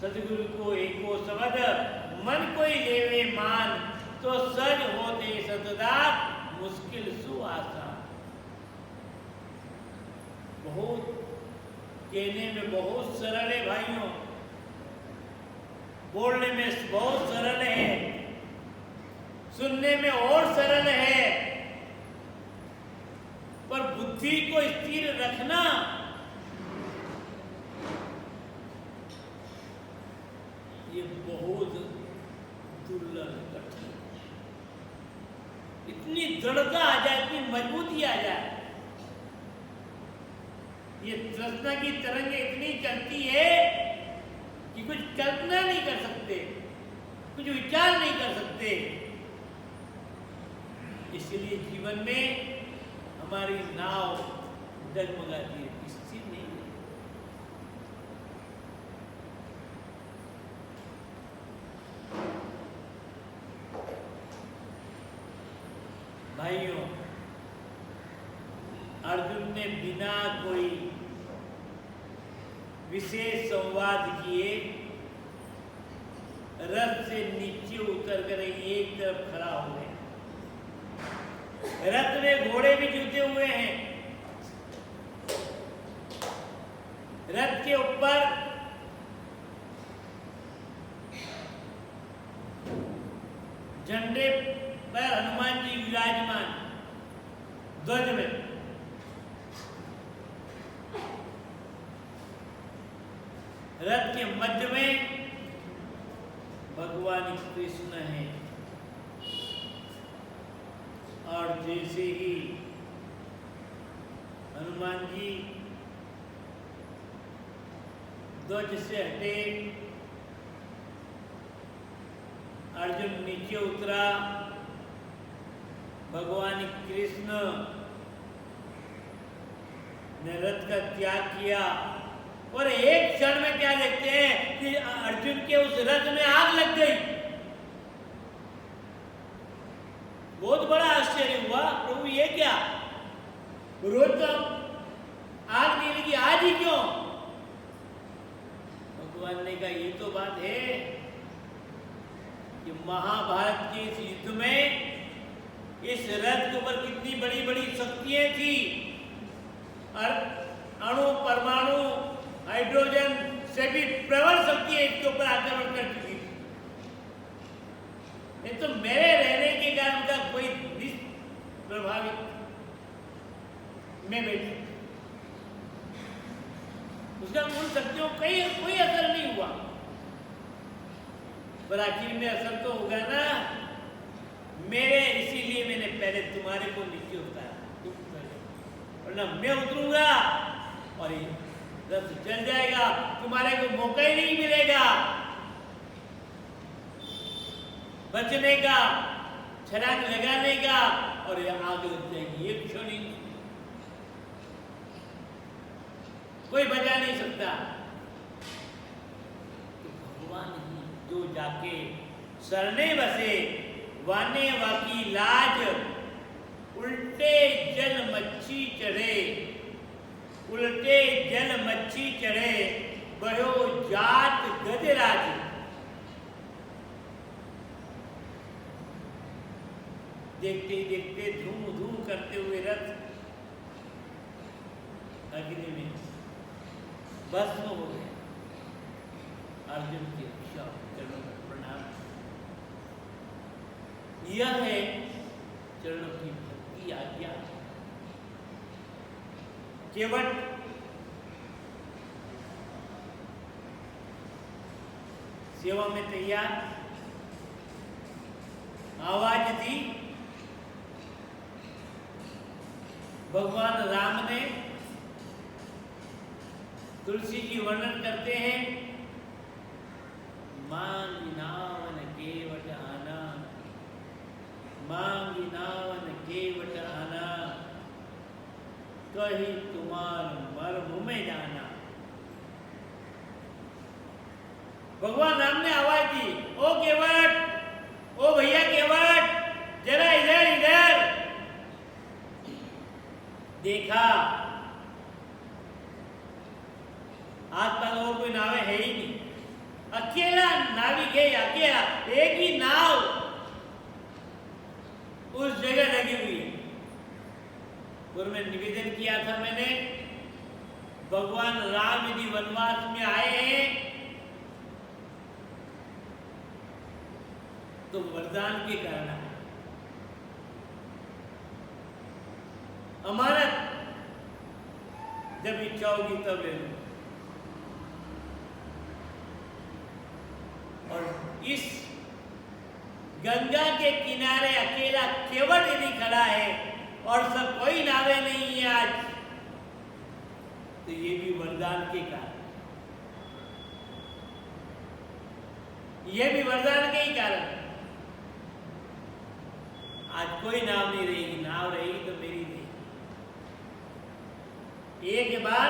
Speaker 1: सदगुरु को एको शब्द, मन कोई लेवे मान, तो सज होते सतदा, मुश्किल सुआसान। बहुत कहने में बहुत सरल है भाइयों, बोलने में बहुत सरल है, सुनने में और सरल है, पर बुद्धि को स्थिर रखना ये बहुत दुर्लभ, कठिन। इतनी दृढ़ता आ जाए, इतनी मजबूती आ जाए, ये तृष्णा की तरंगें इतनी चलती है कि कुछ कल्पना नहीं कर सकते, कुछ विचार नहीं कर सकते। इसलिए जीवन में हमारी नाव डगमगाती है, स्थिर नहीं है। भाइयों, अर्जुन ने बिना कोई विशेष संवाद किए रथ से नीचे उतर कर एक तरफ खड़ा हो गए। रथ में घोड़े भी जुटे हुए हैं। रथ के ऊपर झंडे पर हनुमान जी विराजमान ध्वज में। रथ के मध्य में भगवान कृष्ण है और जैसे ही हनुमान जी ध्वज से हटे, अर्जुन नीचे उतरा, भगवान कृष्ण ने रथ का त्याग किया और एक क्षण में क्या देखते हैं कि अर्जुन के उस रथ में आग लग गई। बहुत बड़ा आश्चर्य हुआ, प्रभु ये क्या, रोज तो आग नहीं लगी, आज ही क्यों? भगवान ने कहा ये तो बात है कि महाभारत के इस युद्ध में इस रथ के ऊपर कितनी बड़ी बड़ी शक्तियां थी और अणु, परमाणु, हाइड्रोजन से भी प्रबल शक्तियां इसके ऊपर आक्रमण कर चुकी थी। नहीं तो मेरे रहने के कारण का कोई प्रभावित में बैठे, उसका उन शक्तियों का कोई असर नहीं हुआ। पर आखिर में असर तो होगा ना मेरे, इसीलिए मैंने पहले तुम्हारे को नीचे उतारा, वरना मैं उतरूंगा और ये रथ जल जाएगा, तुम्हारे को मौका ही नहीं मिलेगा बचने का, छलांग लगाने का, और ये आग लग जाएगी एक क्षण ही, कोई बचा नहीं सकता। तो भगवान ही जो जाके शरणे बसे, वाने वाकी लाज, उल्टे जल मच्छी चढ़े, उल्टे जल मच्छी चढ़े, बहो जात गजराज। देखते ही देखते धूम धूम करते हुए रथ अग्नि में भस्म हो गया। अर्जुन की रक्षा, चरणों में प्रणाम। यह है चरणों की भक्ति आज्ञा। केवट सेवा में तैयार, आवाज दी भगवान राम ने। तुलसी जी वर्णन करते हैं, मांगी नावन केवट आना, मांगी नावन केवट आना, कही तुम्हार मर्म में जाना। भगवान राम ने आवाज दी, ओ केवट, ओ भैया केवट, जरा इधर इधर। देखा आसपास और कोई नावें है ही नहीं, अकेला नाविक है, अकेला एक ही नाव उस जगह लगी हुई है। और मैं निवेदन किया था मैंने, भगवान राम यदि वनवास में आए हैं तो वरदान के कारण आए। अमानत जब इच्छा होगी तब ले लो। और इस गंगा के किनारे अकेला केवट यदि खड़ा है और सब कोई नावे नहीं है आज, तो ये भी वरदान के कारण, ये भी वरदान के ही कारण। आज कोई नाव नहीं रहेगी, नाव रहेगी तो मेरी नहीं। एक बार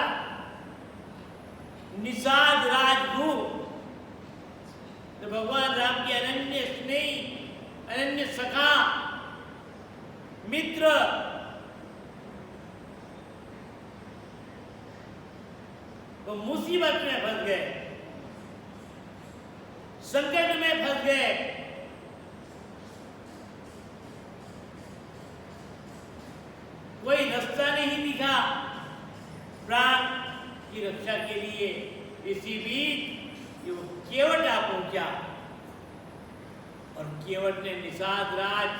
Speaker 1: निषाद राजभू, तो भगवान राम के अनन्य स्नेही, अनन्य सखा, मित्र तो मुसीबत में फंस गए, संकट में फंस गए। कोई रास्ता नहीं दिखा प्राण की रक्षा के लिए। इसी बीच वो केवट आ पहुंचा और केवट ने निषाद राज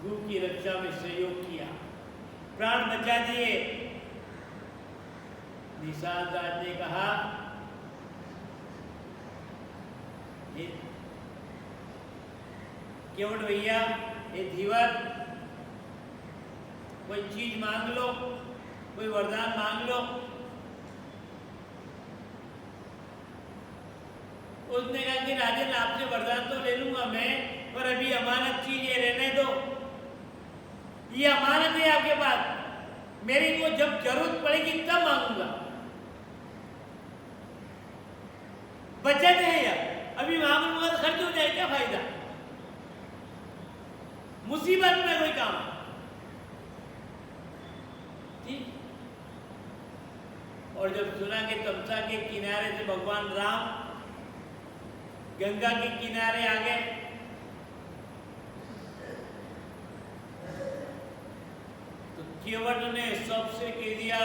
Speaker 1: गुरु की रक्षा में सहयोग किया, प्राण बचा दिए। निषाद राज ने कहा, केवट भैया, ये धीवर, कोई चीज मांग लो, कोई वरदान मांग लो। उसने कहा कि राजन, आपसे वरदान तो ले लूंगा मैं, पर अभी अमानत चीज ये रहने दो, ये अमानत है आपके पास, मेरी को जब जरूरत पड़ेगी तब मांगूंगा। बचत है यार, अभी मांग लूंगा तो खर्च हो जाए, क्या फायदा, मुसीबत में कोई काम। ठीक। और जब सुना कि तमसा के किनारे से भगवान राम गंगा के किनारे आ गए, तो केवट ने सबसे कह दिया,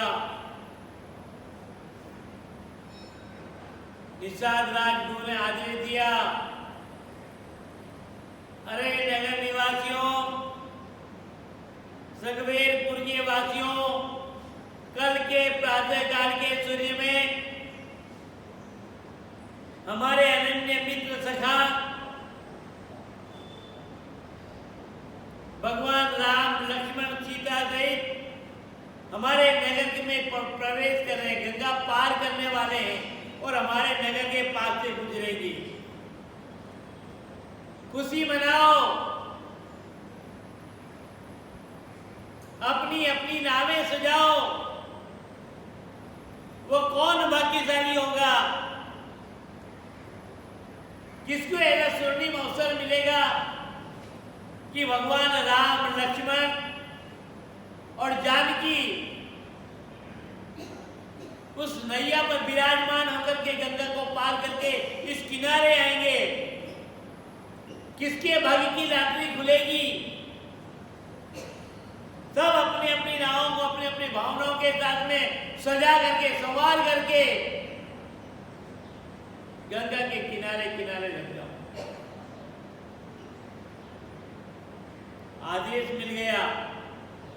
Speaker 1: निषाद राजगुरु ने आदेश दिया, अरे नगर निवासियों, सगवेरपुर के वासियों, कल के प्रातः काल के सूर्य में हमारे अनन्य मित्र सखा भगवान राम, लक्ष्मण, सीता सहित हमारे नगर में प्रवेश कर रहे हैं, गंगा पार करने वाले हैं और हमारे नगर के पास से गुजरेंगे। खुशी मनाओ, अपनी अपनी नावें सजाओ। वो कौन भाग्यशाली होगा किसको ऐसा स्वर्णिम अवसर मिलेगा कि भगवान राम, लक्ष्मण और जानकी उस नैया पर विराजमान होकर के गंगा को पार करके इस किनारे आएंगे। किसके भाग्य की लॉटरी खुलेगी? सब अपनी अपनी नावों को अपने अपने भावनाओं के साथ में सजा करके, सवार करके गंगा के किनारे किनारे लग जाओ। आदेश मिल गया।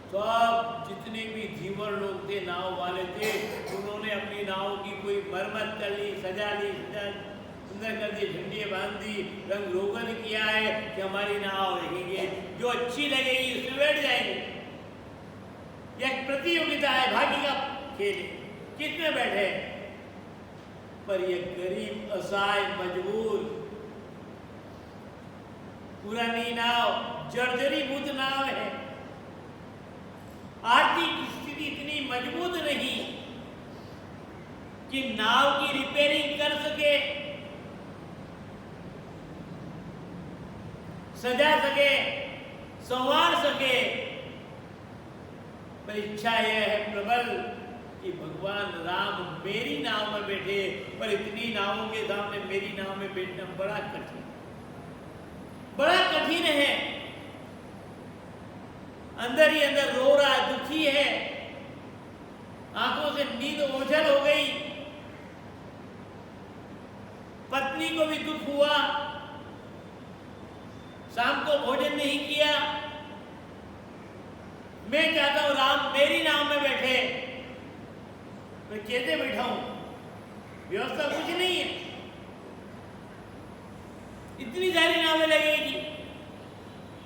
Speaker 1: सब जितने भी धीवर लोग थे, नाव वाले थे, उन्होंने अपनी नाव की कोई मरम्मत कर ली, सजा ली, सुंदर कर दी, झंडियाँ बांध दी, रंग रोगन किया है कि हमारी नाव रहेंगे, जो अच्छी लगेगी उसमें बैठ जाएंगे। यह प्रतियोगिता है, भाग्य का खेल है, किसमें बैठे। पर ये गरीब, असहाय, मजबूर, पुरानी नाव, जर्जरीभूत नाव है। आर्थिक स्थिति इतनी मजबूत नहीं कि नाव की रिपेयरिंग कर सके, सजा सके, संवार सके। पर इच्छा यह है प्रबल कि भगवान राम मेरी नाव में बैठे, पर इतनी नावों के सामने मेरी नाव में बैठना बड़ा कठिन, बड़ा कठिन है। अंदर ही अंदर रो रहा, दुखी है, आंखों से नींद ओझल हो गई। पत्नी को भी दुख हुआ, शाम को भोजन नहीं किया। मैं चाहता हूं राम मेरी नाव में बैठे, मैं कैसे बैठाऊं? व्यवस्था कुछ नहीं है, इतनी सारी नावें लगेगी।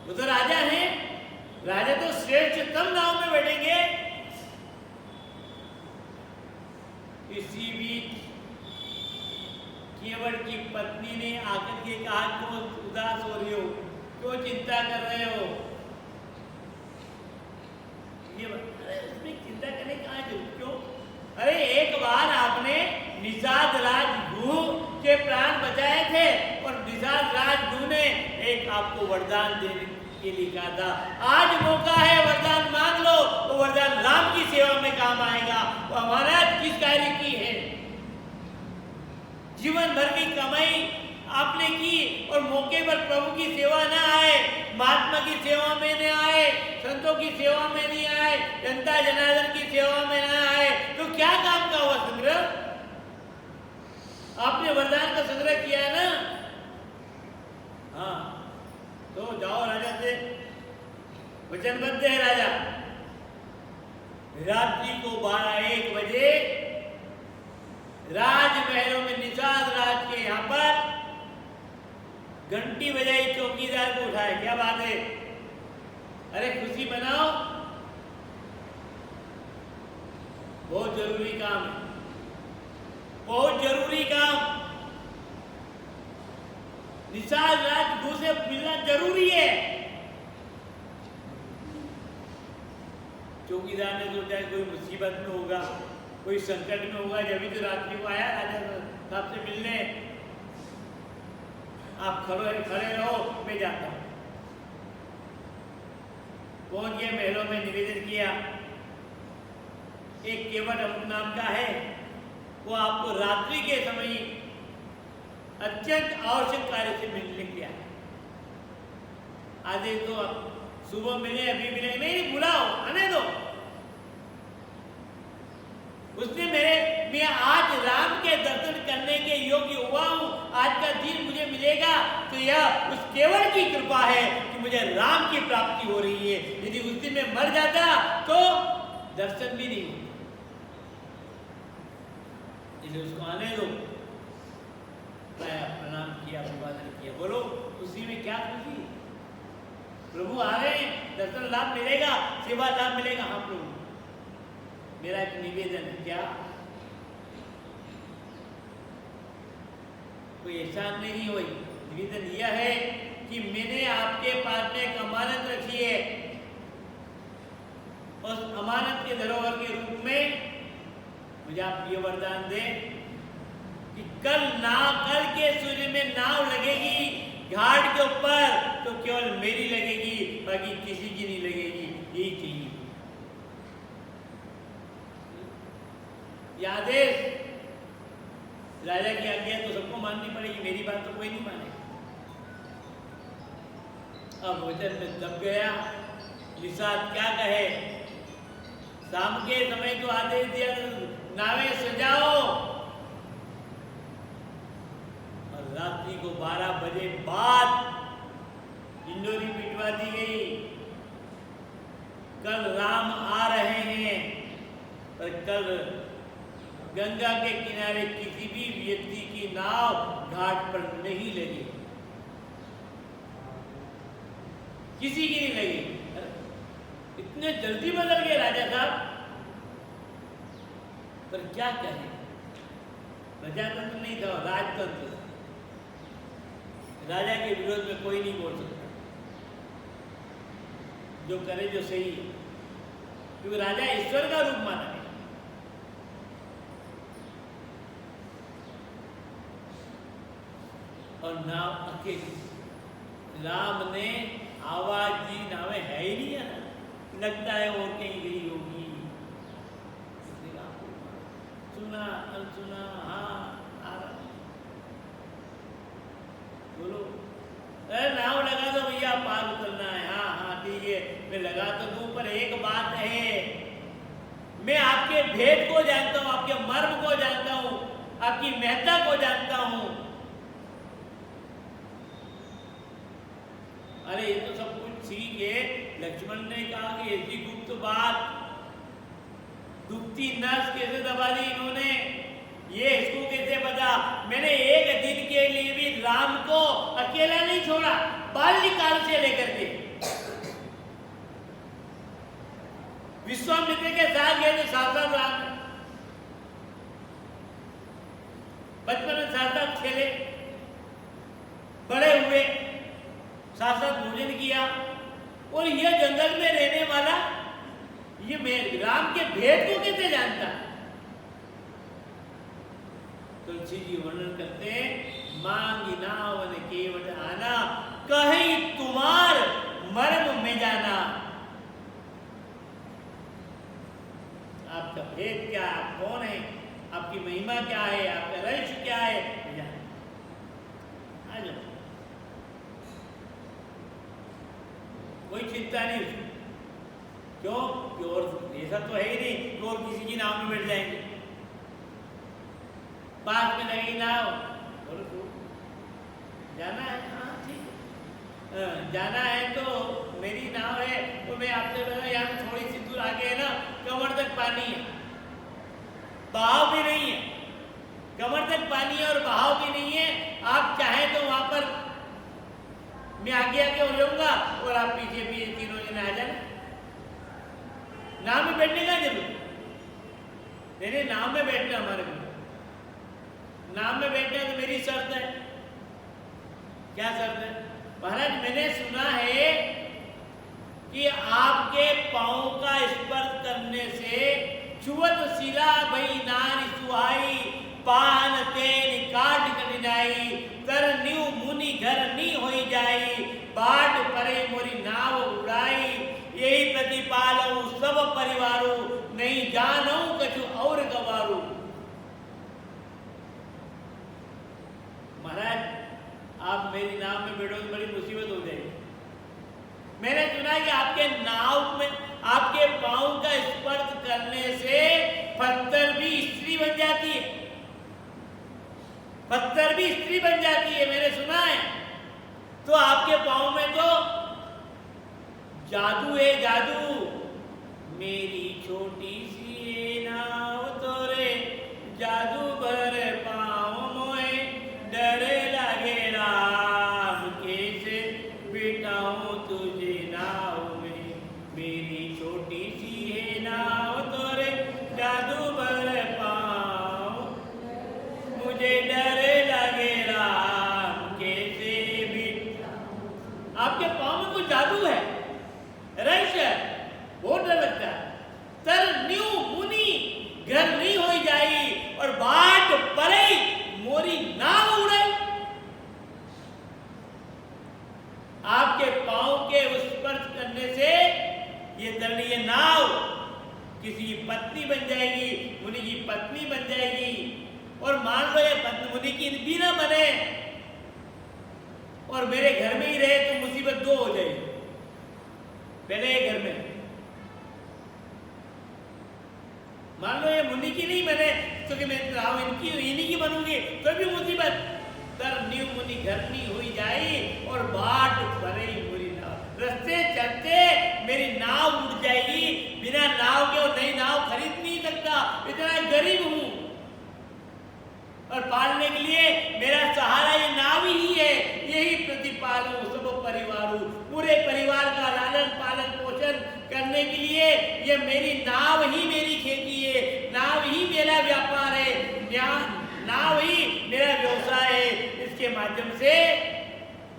Speaker 1: वो तो राजा है, राजा तो श्रेष्ठतम नाव में बैठेंगे। इसी बीच केवट की पत्नी ने आकर के कहा, क्यों उदास हो रही हो, क्यों चिंता कर रहे हो? ये अरे उसमें चिंता करने कहाँ जरूरत, क्यों? अरे एक बार आपने निषाद राजगुरु के प्राण बचाए थे और निषाद राजगुरु ने एक आपको वरदान ये लिखा था। आज मौका है, वरदान मांग लो, वो वरदान राम की सेवा में काम आएगा। वो हमारा किस कार्य की है? जीवन भर की कमाई आपने की और मौके पर प्रभु की सेवा ना आए, महात्मा की सेवा में न आए, संतों की सेवा में नहीं आए, जनता जनार्दन की सेवा में ना आए, तो क्या काम का हुआ संग्रह? आपने वरदान का संग्रह किया है ना? हाँ, तो जाओ राजा से वचनबद्ध है राजा। रात्रि को 12-1 बजे राजमहलों में निषाद राज के यहाँ पर घंटी बजाई, चौकीदार को उठाए। क्या बात है? अरे खुशी मनाओ, बहुत जरूरी काम है, बहुत जरूरी काम। निषाद राज से मिलना जरूरी है। चौकीदार ने सोचा कोई मुसीबत में होगा, कोई संकट में होगा, जब भी तो रात्रि को आया राजा साहब से मिलने। आप खड़े रहो, मैं जाता हूं। पहुंच गए महलों में, निवेदन किया। एक केवट अमुक नाम का है, वो आपको रात्रि के समय अत्यंत आवश्यक कार्य से मिलने गया। आदेश तो सुबह मिले, अभी मिले नहीं, बुलाओ, आने दो। उसने मैं आज राम के दर्शन करने के योग्य हुआ हूं, आज का दिन मुझे मिलेगा तो यह उस केवट की कृपा है कि मुझे राम की प्राप्ति हो रही है। यदि उस दिन में मर जाता तो दर्शन भी नहीं होता। इसलिए उसको आने दो। प्रणाम किया, अभिवादन किया। बोलो खुशी में क्या खुशी? प्रभु आ रहे हैं, दर्शन लाभ मिलेगा, सेवा लाभ मिलेगा। हाँ प्रभु, मेरा एक निवेदन है। क्या? कोई एहसान नहीं हुई। निवेदन यह है कि मैंने आपके पास में एक अमानत रखी है। उस अमानत के धरोहर के रूप में मुझे आप ये वरदान दें कि कल के सूर्य में नाव लगेगी घाट के ऊपर तो केवल मेरी लगेगी, बाकी किसी की नहीं लगेगी। यही चाहिए। यह आदेश राजा की आज्ञा तो सबको माननी पड़ेगी, मेरी बात तो कोई नहीं माने। अब वचन में दब गया। निषाद क्या कहे? शाम के समय तो आदेश दिया, नावें सजाओ, और रात्रि को 12 बजे बाद इंडोरी पिटवा दी गई। कल राम आ रहे हैं, पर कल गंगा के किनारे किसी भी व्यक्ति की नाव घाट पर नहीं लगी, किसी की नहीं लगी। इतने जल्दी बदल गए राजा साहब। पर क्या कहें, प्रजातंत्र नहीं था, राजतंत्र। राजा के विरोध में कोई नहीं बोल सकता, जो करे जो सही है, क्योंकि राजा ईश्वर का रूप माना है। और नाव अकेली। राम ने आवाज दी, नावें है ही नहीं है, लगता है और कहीं गई होगी। सुना अनसुना, हाँ आ रहा। बोलो, अरे नाव लगा दो भैया, पार उतरना है। हाँ हाँ ठीक है, मैं लगा तो दूं, पर एक बात है, मैं आपके भेद को जानता हूं, आपके मर्म को जानता हूं, आपकी महत्ता को जानता हूं। अरे ये तो सब कुछ ठीक है। लक्ष्मण ने कहा कि ऐसी गुप्त बात, दुखती नस कैसे दबा दी इन्होंने, ये इसको कैसे पता? मैंने एक दिन के लिए भी राम को अकेला नहीं छोड़ा, बाल्यकाल से लेकर के विश्वामित्र के साथ गए थे, साथ राम बचपन में साथ खेले, बड़े हुए, साथ भोजन किया। और यह जंगल में रहने वाला ये राम के भेद को कैसे जानता? तुलसी जी वर्णन करते हैं, मांगी नावन केवट आना, कहीं तुम्हार मर्म में जाना। आपका भेद क्या, आप कौन है, आपकी महिमा क्या है, आपका रहस्य क्या है, आ जाओ। कोई चिंता नहीं उसकी। क्यों कि और ऐसा तो है ही नहीं कि और किसी की नाव में बैठ जाएंगे। पास में लगेगी नाव, बोलो तो जाना है, हाँ ठीक है, जाना है तो मेरी नाव है, तो मैं आपसे बोला यहाँ थोड़ी सी दूर आगे है ना, कमर तक पानी है, बहाव भी नहीं है, कमर तक पानी है और बहाव भी नहीं है। आप चाहें तो वहां पर मैं आगे आगे हो जाऊंगा और आप पीछे पीछे तीनों जने आ जाना। नाव में बैठने का जरूर नहीं, नाव में बैठना हमारे को, नाव में बैठना तो मेरी शर्त है। क्या शर्त है महाराज? मैंने सुना है कि आपके पांव का स्पर्श करने से छुअत शिला भई नारी सुहाई, पान तेन काट कटिनाई, तर न्यू मुनि घर नी होई जाई, बाट परे मोरी नाव उड़ाई, यही प्रतिपालऊ सब परिवारू, नहीं जानऊ कछु और गवारू। महाराज आप मेरी नाव में बैठो तो बड़ी मुसीबत हो जाएगी। मैंने सुना कि आपके नाव में आपके पांव का स्पर्श करने से पत्थर भी स्त्री बन जाती है, पत्थर भी स्त्री बन जाती है, मैंने सुना है। तो आपके पांव में तो जादू है, जादू। मेरी छोटी सी नाव तोरे जादू भर पाँव मोए, डरे लगे राम कैसे बिठाऊं तुझे नाव में। मेरी छोटी सी है नाव तोरे जादू भर पाँव, मुझे डरे लगे राम कैसे बिठाऊं। आपके पाँव में कुछ जादू है, रहस्य है, बहुत डर लगता है। तर न्यू मुनि घर नहीं हो जाई, और बाट परे मोरी नाव उड़ाई। आपके पांव के उस स्पर्श करने से ये तरणीय नाव किसी की पत्नी बन जाएगी, मुनि की पत्नी बन जाएगी। और मान लो ये पत्नी मुनि की भी ना बने और मेरे घर में ही रहे तो मुसीबत दो हो जाएगी। पहले ये घर में मान लो ये मुनि की नहीं बने तो कि मैं राव इनकी इन्हीं की बनूंगी तो भी मुसीबत। तर न्यू मुनि घर नहीं हुई जाई, और बाट भरे मुरी नाव, रस्ते चलते मेरी नाव उड़ जाएगी। बिना नाव के और नई नाव खरीद नहीं सकता, इतना गरीब हूं। और पालने के लिए मेरा सहारा ये नाव ही है, यही प्रतिपालू सब परिवारू, पूरे परिवार का लालन पालन पोषण करने के लिए ये मेरी नाव ही मेरी खेती है, नाव ही मेरा व्यापार है, नाव ही मेरा व्यवसाय है। इसके माध्यम से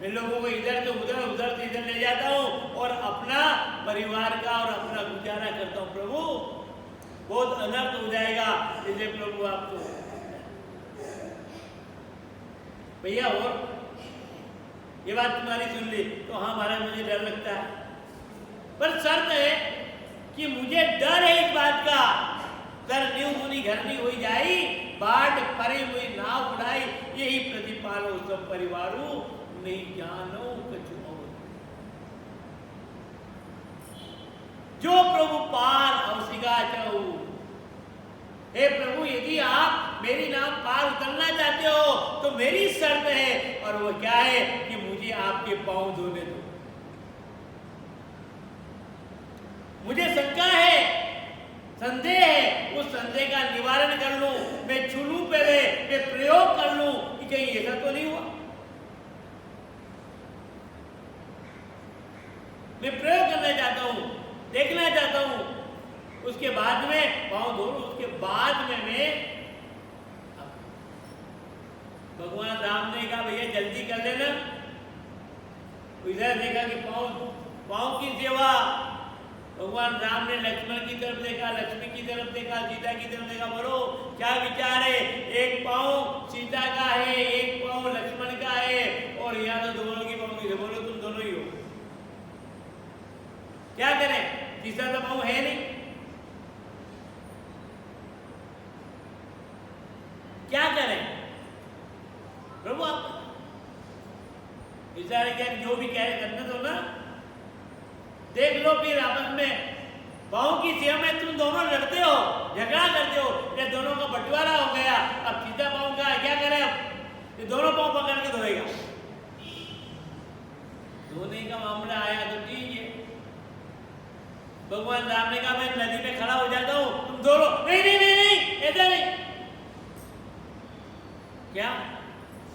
Speaker 1: मैं लोगों को इधर से उधर, उधर से इधर ले जाता हूँ और अपना परिवार का और अपना गुजारा करता हूँ। प्रभु बहुत अनर्थ हो जाएगा इसलिए प्रभु आपको भैया और ये बात तुम्हारी सुन ली तो हाँ महाराज मुझे डर लगता है, पर शर्त है कि मुझे डर है इस बात का। कर न्यू मुनि घर नहीं हुई जाई, बाट परे हुई नाव उड़ाई, यही प्रतिपालो सब परिवारू, नहीं जानो कछु और। जो प्रभु पार अवसिगा चाहू, हे प्रभु यदि आप मेरी नाव पार उतरना चाहते हो तो मेरी शर्त है, और वो क्या है कि मुझे आपके पांव धोने दो। मुझे शंका है, संदेह है, उस संदेह का निवारण कर लूं, मैं छू लूं, पहले मैं प्रयोग कर लूं कि कहीं ऐसा तो नहीं हुआ। मैं प्रयोग करना चाहता हूं, देखना चाहता हूं, उसके बाद में पांव धो लूं, उसके बाद में मैं भगवान राम ने कहा भैया जल्दी कर लेना। इधर देखा कि पांव की सेवा, भगवान राम ने लक्ष्मण की तरफ देखा, लक्ष्मी की तरफ देखा, सीता की तरफ देखा। बोलो क्या विचार है? एक पांव सीता का है, एक पांव लक्ष्मण का है, और यहाँ तो दोनों की पांव की। बोलो तुम दोनों ही हो। विचार किया जो भी कह करने दो ना, देख लो फिर आपस में पाँव की सेवा में तुम दोनों लड़ते हो, झगड़ा करते हो, ये दोनों का बंटवारा हो गया। अब सीधा पाँव का क्या करे, अब ये दोनों पाँव पकड़ के धोएगा। धोने का मामला आया तो ठीक है, भगवान राम ने कहा मैं नदी में खड़ा हो जाता हूँ, तुम धो लो। नहीं नहीं नहीं नहीं, ऐसा नहीं। क्या?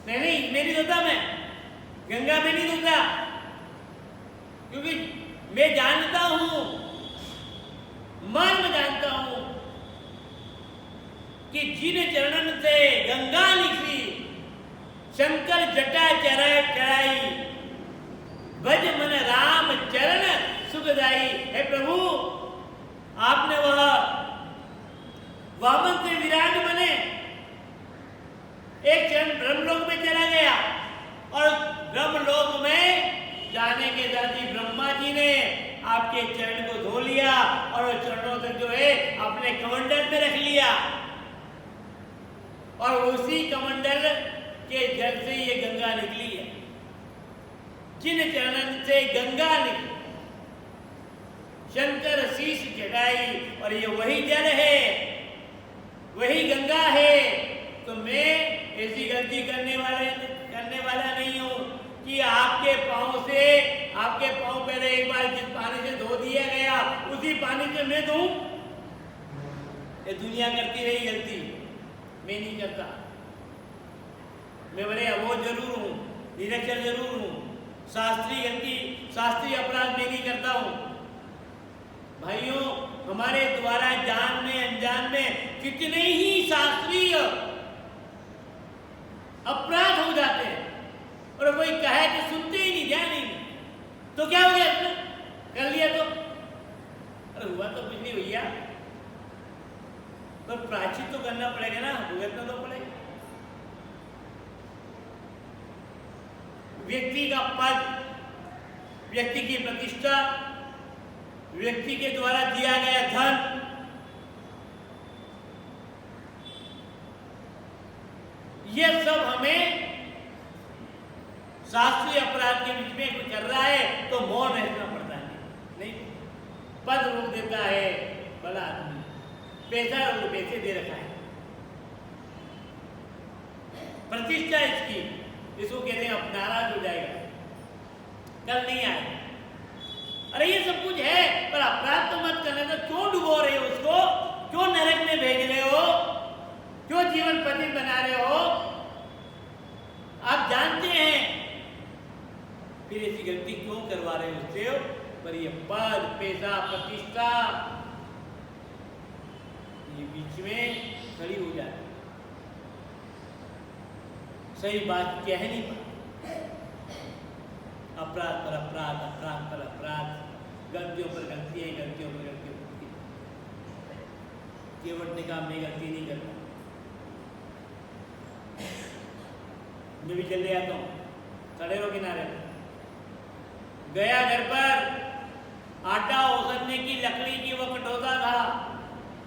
Speaker 1: नहीं नहीं, मैं नहीं धोता, मैं गंगा में नहीं धोता, क्योंकि मैं जानता हूं, मर्म जानता हूं कि जिन चरणन से गंगा निकली, शंकर जटा चढ़ाई, भज मन राम चरण सुखदाई। हे प्रभु, आपने वह वामन से विराट बने, एक चरण ब्रह्मलोक में चला गया, और ब्रह्मलोक में जाने के साथ ही ब्रह्मा जी ने आपके चरण को धो लिया, और चरणों तक जो है अपने कमंडल में रख लिया, और उसी कमंडल के जल से ये गंगा निकली है। जिन चरणन से गंगा निकली, शंकर शीश चढ़ाई, और ये वही जल है, वही गंगा है। तो मैं ऐसी गलती करने वाला नहीं हूं कि आपके पांव पहले एक बार जिस पानी से धो दिया गया, उसी पानी से मैं धोऊं। ये दुनिया करती रही गलती, मैं नहीं करता। मैं बड़े अबोध जरूर हूं, निरक्षर जरूर हूं, शास्त्रीय अपराध मैं नहीं करता हूं। भाइयों, हमारे द्वारा जान में अनजान में कितने ही शास्त्रीय अपराध हो जाते हैं, और कोई कहे तो सुनते ही नहीं, ध्यान नहीं। तो क्या हो गया, कर लिया तो अरे हुआ तो कुछ नहीं भैया, पर प्रायश्चित तो करना पड़ेगा ना, भुगतना तो पड़ेगा। व्यक्ति का पद, व्यक्ति की प्रतिष्ठा, व्यक्ति के द्वारा दिया गया धन, यह सब हमें शास्त्रीय अपराध के बीच में कोई कर रहा है तो मौन रहना पड़ता है। नहीं, पद रोक देता है भला आदमी, पैसा पैसे दे रखा है, प्रतिष्ठा इसकी, इसको कहते हैं अब नाराज हो जाएगा, कल नहीं आए। अरे ये सब कुछ है, पर अपराध तो मत करने दो। क्यों डुबो रहे हो उसको, क्यों नरक में भेज रहे हो, क्यों जीवन पति बना रहे हो? आप जानते हैं, फिर ऐसी गलती क्यों करवा रहे हो उससे? पर ये पद, पैसा, प्रतिष्ठा ये बीच में खड़ी हो जाती, सही बात कह नहीं पाते। अपराध पर अपराध, अपराध पर अपराध, गलतियों पर गलतियां, गलतियों पर गलतियां होती। केवट ने कहा मैं गलती नहीं करता, मैं भी चले आता हूँ, खड़े रहो किनारे। गया घर पर, आटा ओसरने की लकड़ी की वो कटौता था,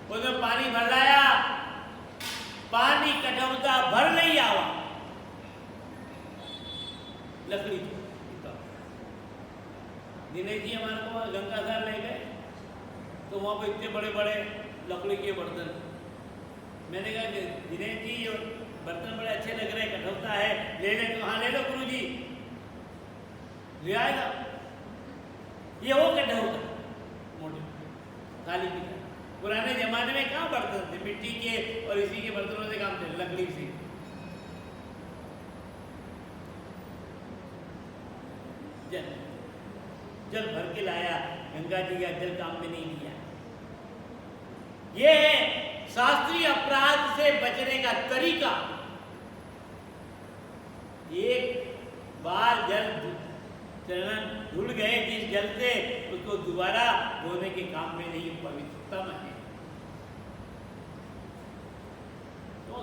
Speaker 1: उसमें पानी भर लाया, पानी कटौता भर नहीं आवा, लकड़ी दिनेश जी हमारे को गंगा सार ले गए, तो वहाँ पर इतने बड़े बड़े लकड़ी के बर्तन। मैंने कहा कि दिनेश जी ये बर्तन बड़े अच्छे लग रहे हैं, कटौता है, ले ले। तो हाँ ले लो गुरु जी, ले आएगा। ये वो कटौता मोटे थाली की, पुराने जमाने में कहाँ बर्तन थे, मिट्टी के और इसी के बर्तनों से काम थे, लकड़ी से। जल भर के लाया, गंगा जी का जल काम में नहीं किया। यह है शास्त्रीय अपराध से बचने का तरीका। एक बार जल चरण धुल गए जिस जल से, उसको दोबारा धोने के काम में नहीं, पवित्रतम है। तो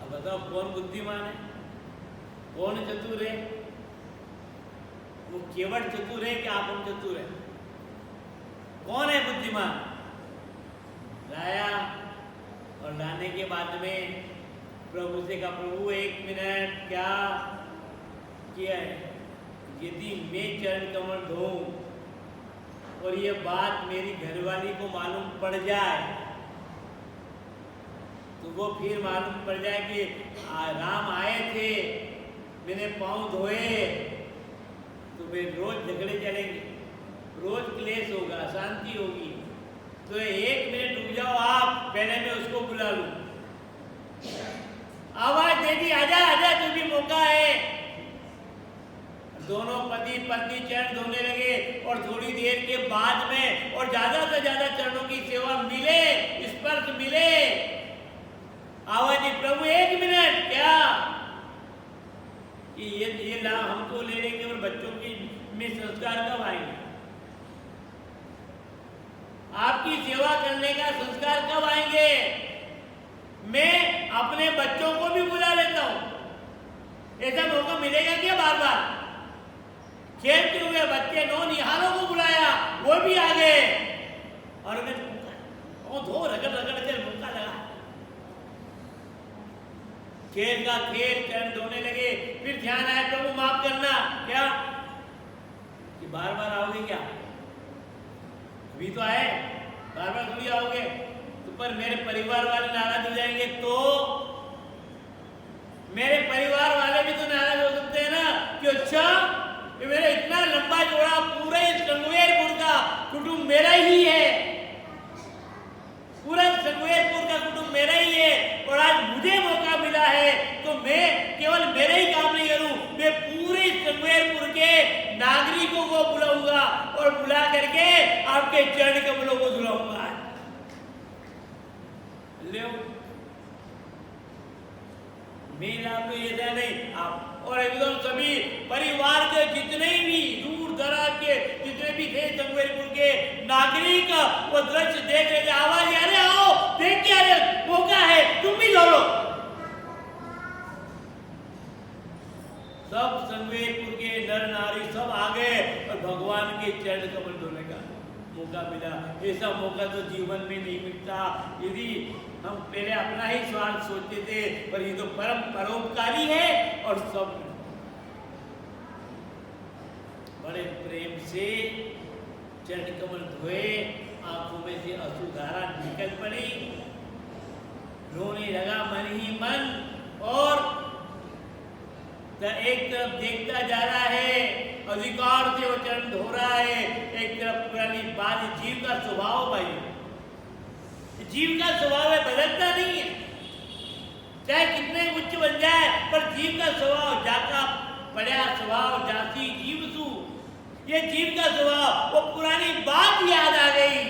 Speaker 1: अब बताओ कौन बुद्धिमान है, कौन चतुर है? वो केवट चतुर है कि आप हम चतुर है? कौन है बुद्धिमान? लाया, और लाने के बाद में प्रभु से कहा प्रभु एक मिनट, क्या किया है। यदि मैं चरण कमल धोऊं और ये बात मेरी घरवाली को मालूम पड़ जाए तो वो फिर मालूम पड़ जाए कि राम आए थे, मैंने पाँव धोए, तो वे रोज झगड़े चलेंगे, रोज क्लेश होगा, अशांति होगी। तो 1 मिनट रुक जाओ आप, पहले मैं उसको बुला लूं। आवाज दे दी, आजा आजा, तू भी मौका है। दोनों पति पत्नी चरण धोने लगे और थोड़ी देर के बाद में और ज्यादा से ज्यादा चरणों की सेवा मिले, स्पर्श मिले। आवाज दी, प्रभु 1 मिनट, क्या कि ये लाभ हमको ले लेंगे और बच्चों की में संस्कार कब आएंगे? आपकी सेवा करने का संस्कार कब आएंगे? मैं अपने बच्चों को भी बुला लेता हूं। ऐसा मौका मिलेगा क्या बार बार? खेलते हुए बच्चे नौनिहालों को बुलाया, वो भी आ गए और मैं धो रगड़ रगड़ के मौका लगा। खेल का खेल, चरण धोने लगे। फिर ध्यान आया, प्रभु माफ करना, क्या कि बार बार आओगे क्या? अभी तो आए, बार बार थोड़ी आओगे। तो पर मेरे परिवार वाले नाराज हो जाएंगे तो मेरे परिवार वाले भी तो नाराज हो सकते हैं ना कि अच्छा ये मेरा इतना लंबा जोड़ा पूरे संगवेरपुर का कुटुंब मेरा ही है, पूरा संगवेरपुर का कुटुंब मेरा ही है और आज मुझे मौका मिला है तो मैं केवल मेरे ही काम नहीं करूं, मैं पूरे संगवेरपुर के नागरिकों को बुलाऊंगा और बुला करके आपके चरण कमलों को धुलाऊंगा। मेरा तो ऐसा नहीं आप और एकदम सभी परिवार के जितने भी दूर दराज के जितने भी थे संगवेरपुर के नागरिक वो दृश्य देख रहे थे। आवाज, अरे आओ देख के, अरे मौका है, तुम भी धो लो। सब संगवेरपुर के नर नारी सब आ गए और भगवान के चरण कमल धोने का मौका मिला। ऐसा मौका तो जीवन में नहीं मिलता। यदि हम पहले अपना ही स्वार्थ सोचते थे, पर ये तो परम परोपकारी है और सब बड़े प्रेम से चरण कमल धोए, आंखों में से अश्रुधारा निकल पड़ी, रोने लगा मन ही मन और एक तरफ देखता जा रहा है, अधिकार से वो चरण धो रहा है, एक तरफ पुरानी बात। जीव का स्वभाव भाई, जीव का स्वभाव है, बदलता नहीं है, चाहे कितने उच्च बन जाए, पर जीव का स्वभाव जाका पड़ा स्वभाव जाति जीव सु। ये जीव का स्वभाव, वो पुरानी बात याद आ गई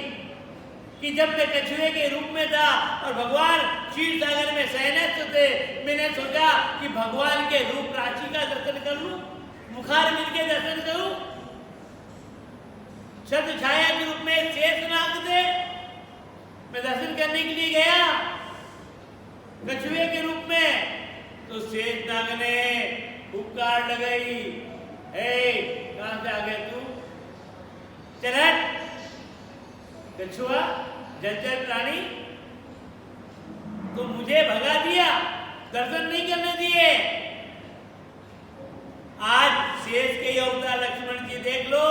Speaker 1: कि जब मैं कछुए के रूप में था और भगवान क्षीर सागर में शयनस्थ थे, मैंने सोचा कि भगवान के रूप राशि का दर्शन कर लूं, मुखार मिल के दर्शन करूं। छत्र छाया के रूप में शेषनाग थे, मैं दर्शन करने के लिए गया कछुए के रूप में, तो शेषनाग ने हुक्कार लगाई, कहां से आ गया तू? चल हट कछुआ, जलचर प्राणी, तो मुझे भगा दिया, दर्शन नहीं करने दिए। आज शेष के अवतार लक्ष्मण जी देख लो,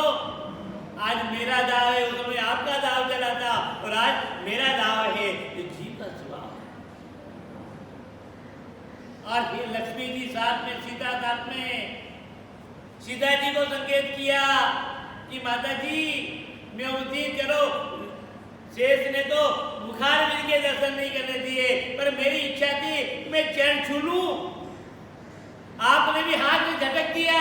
Speaker 1: आज मेरा दाव है, उस समय आपका दाव चला था और आज मेरा दाव है। ये जीव का स्वभाव। और फिर लक्ष्मी जी साथ में, सीता साथ में, सीता जी को संकेत किया कि माता जी मैं उद्दीन करो। शेष ने तो बुखार मिल के दर्शन नहीं करने दिए, पर मेरी इच्छा थी मैं चरण छू लूं, आपने भी हाथ में झटक दिया,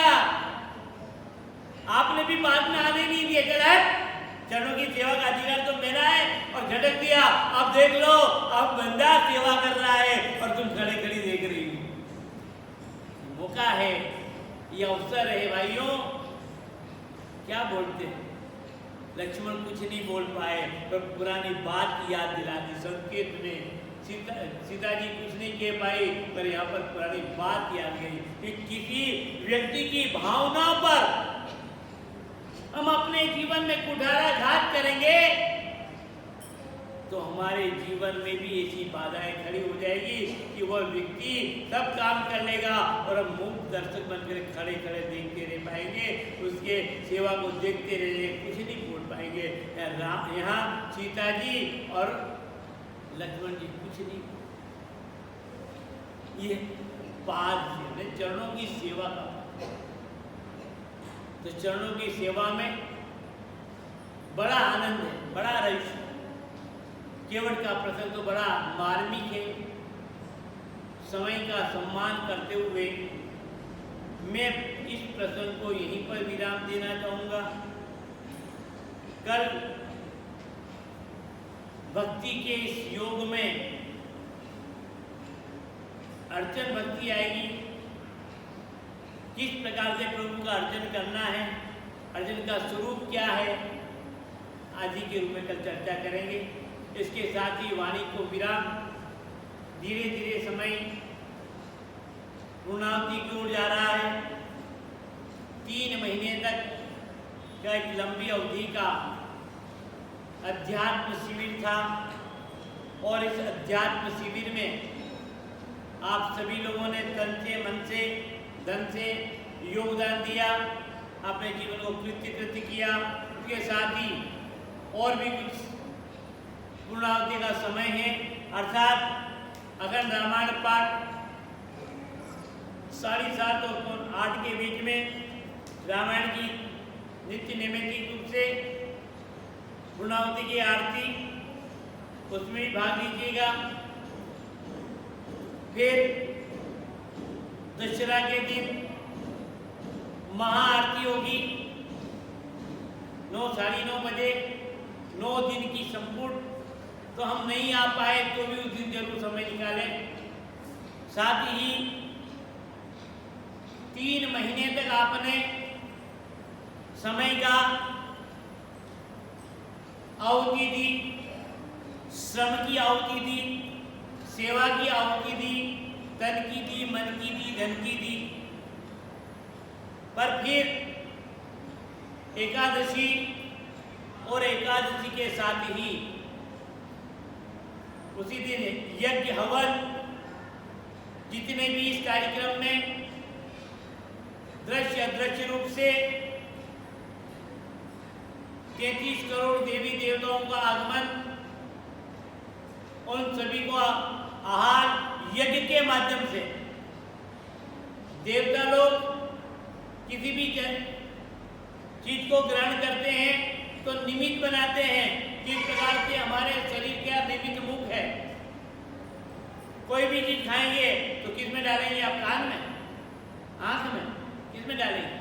Speaker 1: आपने भी बाद में आने नहीं दिया। चल चरणों की सेवा का अधिकार तो मेरा है और झटक दिया। अब देख लो, अब बंदा सेवा कर रहा है और तुम खड़े खड़ी देख रही हो। मौका है, ये अवसर है भाइयों। क्या बोलते हैं? लक्ष्मण कुछ नहीं बोल पाए, पर पुरानी बात की याद दिला दी संकेत में। सीता जी कुछ नहीं कह पाई, पर यहाँ पर पुरानी बात याद गई कि किसी व्यक्ति की भावना पर हम अपने जीवन में कुठाराघात करेंगे तो हमारे जीवन में भी ऐसी बाधाएं खड़ी हो जाएगी कि वह व्यक्ति सब काम कर लेगा और हम मूक दर्शक बनकर खड़े खड़े देखते रह पाएंगे, उसके सेवा को देखते रह कुछ नहीं बोल पाएंगे। यहाँ सीता जी और लक्ष्मण जी कुछ नहीं, ये पाद चरणों की सेवा का, तो चरणों की सेवा में बड़ा आनंद है, बड़ा रहस्य। केवट का प्रसंग तो बड़ा मार्मिक है। समय का सम्मान करते हुए मैं इस प्रसंग को यहीं पर विराम देना चाहूँगा। कल भक्ति के इस योग में अर्चन भक्ति आएगी, किस प्रकार से प्रभु का अर्चन करना है, अर्चन का स्वरूप क्या है, आदि के रूप में कल चर्चा करेंगे। इसके साथ ही वाणी को विराम, धीरे धीरे समय पूर्णावधि की ओर जा रहा है। 3 महीने तक का एक लंबी अवधि का अध्यात्म शिविर था और इस अध्यात्म शिविर में आप सभी लोगों ने तन से, मन से, धन से योगदान दिया, अपने जीवन को कृत्य किया। उसके साथ ही और भी कुछ पूर्णावधि का समय है, अर्थात अखंड रामायण पाठ 7:30 और 8 के बीच में रामायण की नित्य नैमित्तिक रूप से पूर्णावधि की आरती, उसमें भी भाग लीजिएगा। फिर दशहरा के दिन महाआरती होगी 9, 9:30 बजे, 9 दिन की संपूर्ण। तो हम नहीं आ पाए तो भी उस दिन जरूर समय निकालें। साथ ही 3 महीने तक आपने समय का आहुति दी, श्रम की आहुति दी, सेवा की आहुति दी, तन की दी, मन की दी, धन की दी। पर फिर एकादशी और एकादशी के साथ ही उसी दिन यज्ञ हवन, जितने भी इस कार्यक्रम में दृश्य अदृश्य रूप से 33 करोड़ देवी देवताओं का आगमन, उन सभी को आहार यज्ञ के माध्यम से देवता लोग किसी भी चीज को ग्रहण करते हैं तो निमित्त बनाते हैं। जिस प्रकार से हमारे शरीर का निमित्त मुख है, कोई भी चीज खाएंगे तो किस में डालेंगे आप? कान में, आंख में, किस में डालेंगे?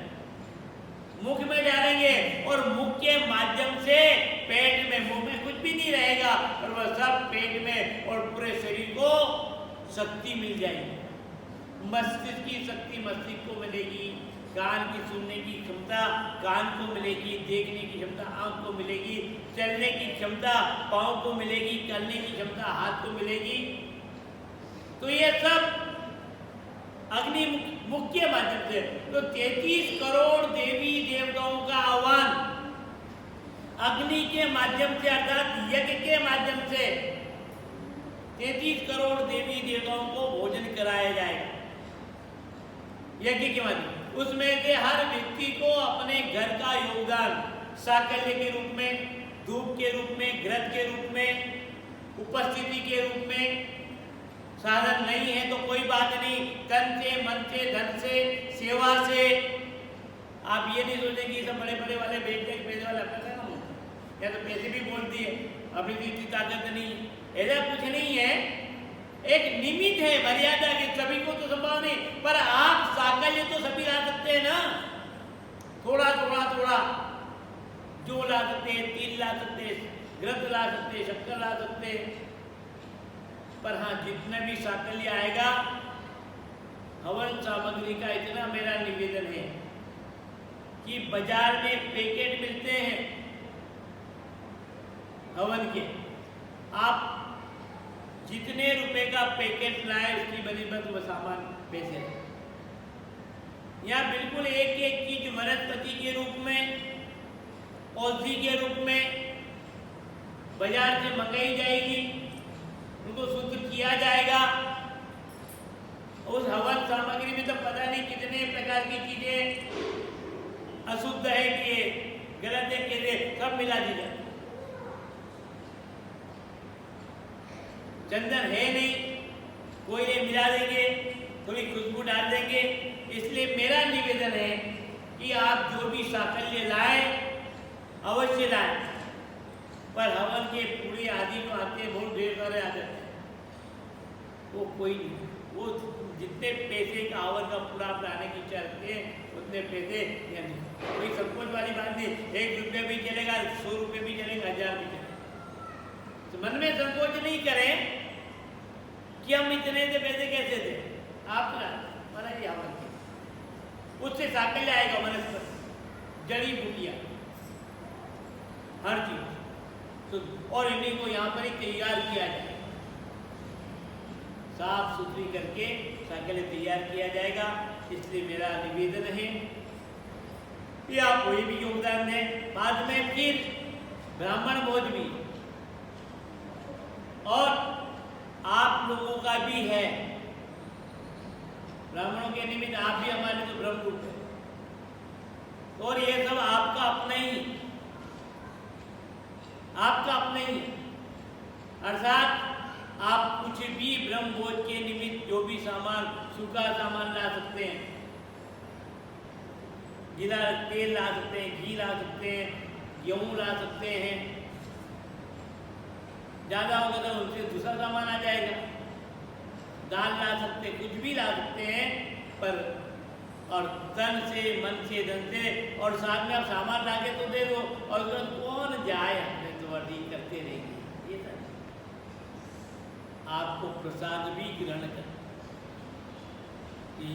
Speaker 1: मुख में डालेंगे और मुख के माध्यम से पेट में, मुंह में कुछ भी नहीं रहेगा और वह सब पेट में और पूरे शरीर को शक्ति मिल जाएगी। मस्तिष्क की शक्ति मस्तिष्क को मिलेगी, कान की सुनने की क्षमता कान को मिलेगी, देखने की क्षमता आंख को मिलेगी, चलने की क्षमता पांव को मिलेगी, करने की क्षमता हाथ को मिलेगी। तो ये सब अग्नि मुख के माध्यम से। तो 33 करोड़ देवी देवताओं का आह्वान अग्नि के माध्यम से, अर्थात यज्ञ के माध्यम से 33 करोड़ देवी देवताओं को भोजन कराया जाएगा यज्ञ के माध्यम। उसमें से हर व्यक्ति को अपने घर का योगदान साकल्य के रूप में, धूप के रूप में, घृत के रूप में, उपस्थिति के रूप में, साधन नहीं है तो कोई बात नहीं, तन से, मन से, धन से, सेवा से। आप ये नहीं सोचें कि सब बड़े बड़े वाले बेचते पैसे वाले अपना काम होता है, या तो पैसे भी बोल दिए, अपनी इतनी ताकत नहीं, ऐसा कुछ नहीं है। एक निमित्त है मर्यादा की, सभी को तो संभव नहीं, पर आप साकल्य तो सभी ला सकते हैं ना, थोड़ा थोड़ा थोड़ा जो ला सकते हैं, तिल ला सकते हैं, घृत ला सकते हैं, शक्कर ला सकते हैं। पर हाँ, जितना भी साकल्य आएगा, हवन सामग्री का इतना मेरा निवेदन है कि बाजार में पैकेट मिलते हैं हवन के, आप जितने रुपए का पैकेट लाए उसकी बनिस्बत वो सामान पैसे। यहाँ बिल्कुल एक एक चीज वनस्पति के रूप में, औषधि के रूप में बाजार से मंगाई जाएगी, उनको शुद्ध किया जाएगा। उस हवन सामग्री में तो पता नहीं कितने प्रकार की चीजें अशुद्ध है कि गलत है कि सब मिला दी जाती। चंदन है नहीं, कोयले मिला देंगे, थोड़ी खुशबू डाल देंगे। इसलिए मेरा निवेदन है कि आप जो भी साकल्य लाए अवश्य लाए, पर हवन के पूरे आदि को आते हैं, बहुत ढेर सारे आ जाते हैं, वो कोई नहीं। वो जितने पैसे का हवन का पूरा लाने की इच्छा रखते हैं उतने पैसे नहीं। कोई संकोच वाली बात नहीं, 1 रुपये भी चलेगा, 100 रुपये भी चलेगा, 1000 भी चलेगा। तो मन में संकोच नहीं करें कि हम इतने से पैसे कैसे दे, आप माना जी हवन के उससे साकल्य आएगा, वनस्पति, जड़ी बूटियाँ, हर चीज तो, और इन्हीं को यहाँ पर ही तैयार किया जाए, साफ सुथरी करके साकल्य तैयार किया जाएगा। इसलिए मेरा निवेदन है कि आप कोई भी योगदान दें। बाद में फिर ब्राह्मण भोज भी और आप लोगों का भी है, ब्राह्मणों के निमित्त आप भी हमारे तो ब्रह्म रूप है, और ये सब आपका अपना ही, आपका अपना ही, अर्थात आप कुछ भी ब्रह्म भोज के निमित्त जो भी सामान, सूखा सामान ला सकते हैं, गीला तेल ला सकते हैं, घी ला सकते हैं, गेहूं ला सकते हैं, ज्यादा होगा तो उनसे दूसरा सामान आ जाएगा, दाल ला सकते हैं, कुछ भी ला सकते हैं, पर और तन से, मन से, धन से, और साथ में आप सामान ला के तो दे दो, और कौन जाए, हमने तो अर्जी करते रहेंगे। ये सब आपको प्रसाद भी ग्रहण कर,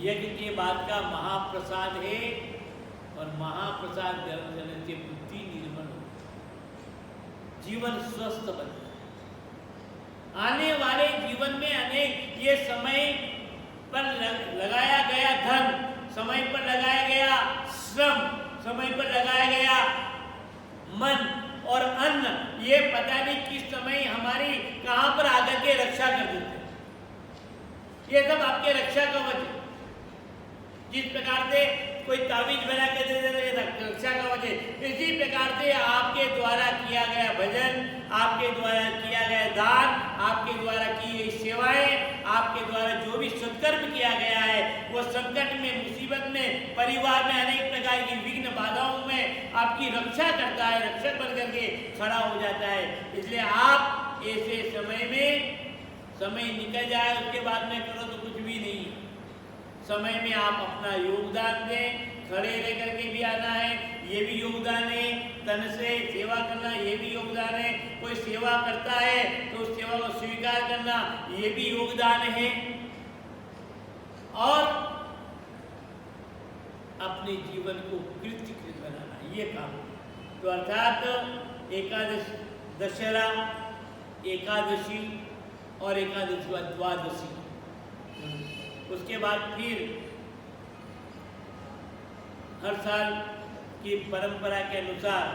Speaker 1: यज्ञ के बाद का महाप्रसाद है, और महाप्रसाद ग्रहण करने से बुद्धि निर्मल हो, जीवन स्वस्थ बने। आने वाले जीवन में अनेक ये समय पर लगाया गया धन, समय पर लगाया गया श्रम, समय पर लगाया गया मन और अन्न, ये पता नहीं किस समय हमारी कहां पर आकर के रक्षा कर देते हैं। ये सब आपके रक्षा कवच है। जिस प्रकार से कोई ताबीज बना के दे देते रक्षा कवच है, इसी प्रकार से आपके द्वारा किया गया भजन, आपके द्वारा किया गया दान, आपके द्वारा की गई सेवाएं, आपके द्वारा जो भी सत्कर्म किया गया है, वो संकट में, मुसीबत में, परिवार में अनेक प्रकार की विघ्न बाधाओं में आपकी रक्षा करता है, रक्षक बन करके खड़ा हो जाता है। इसलिए आप ऐसे समय में, समय निकल जाए उसके बाद में करो तो कुछ भी नहीं, समय में आप अपना योगदान दें। खड़े रह करके भी आना है, ये भी योगदान है। तन से सेवा करना, ये भी योगदान है। कोई सेवा करता है तो उस सेवा को स्वीकार करना, ये भी योगदान है। और अपने जीवन को कृत्यकृत बनाना, ये काम। तो अर्थात एकादश, दशहरा, एकादशी और एकादशी द्वादशी, उसके बाद फिर हर साल की परंपरा के अनुसार,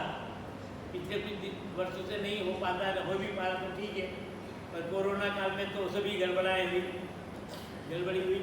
Speaker 1: पिछले कुछ वर्षों से नहीं हो पाता है, हो भी पा रहा तो ठीक है, पर कोरोना काल में तो सभी गड़बड़ी हुई।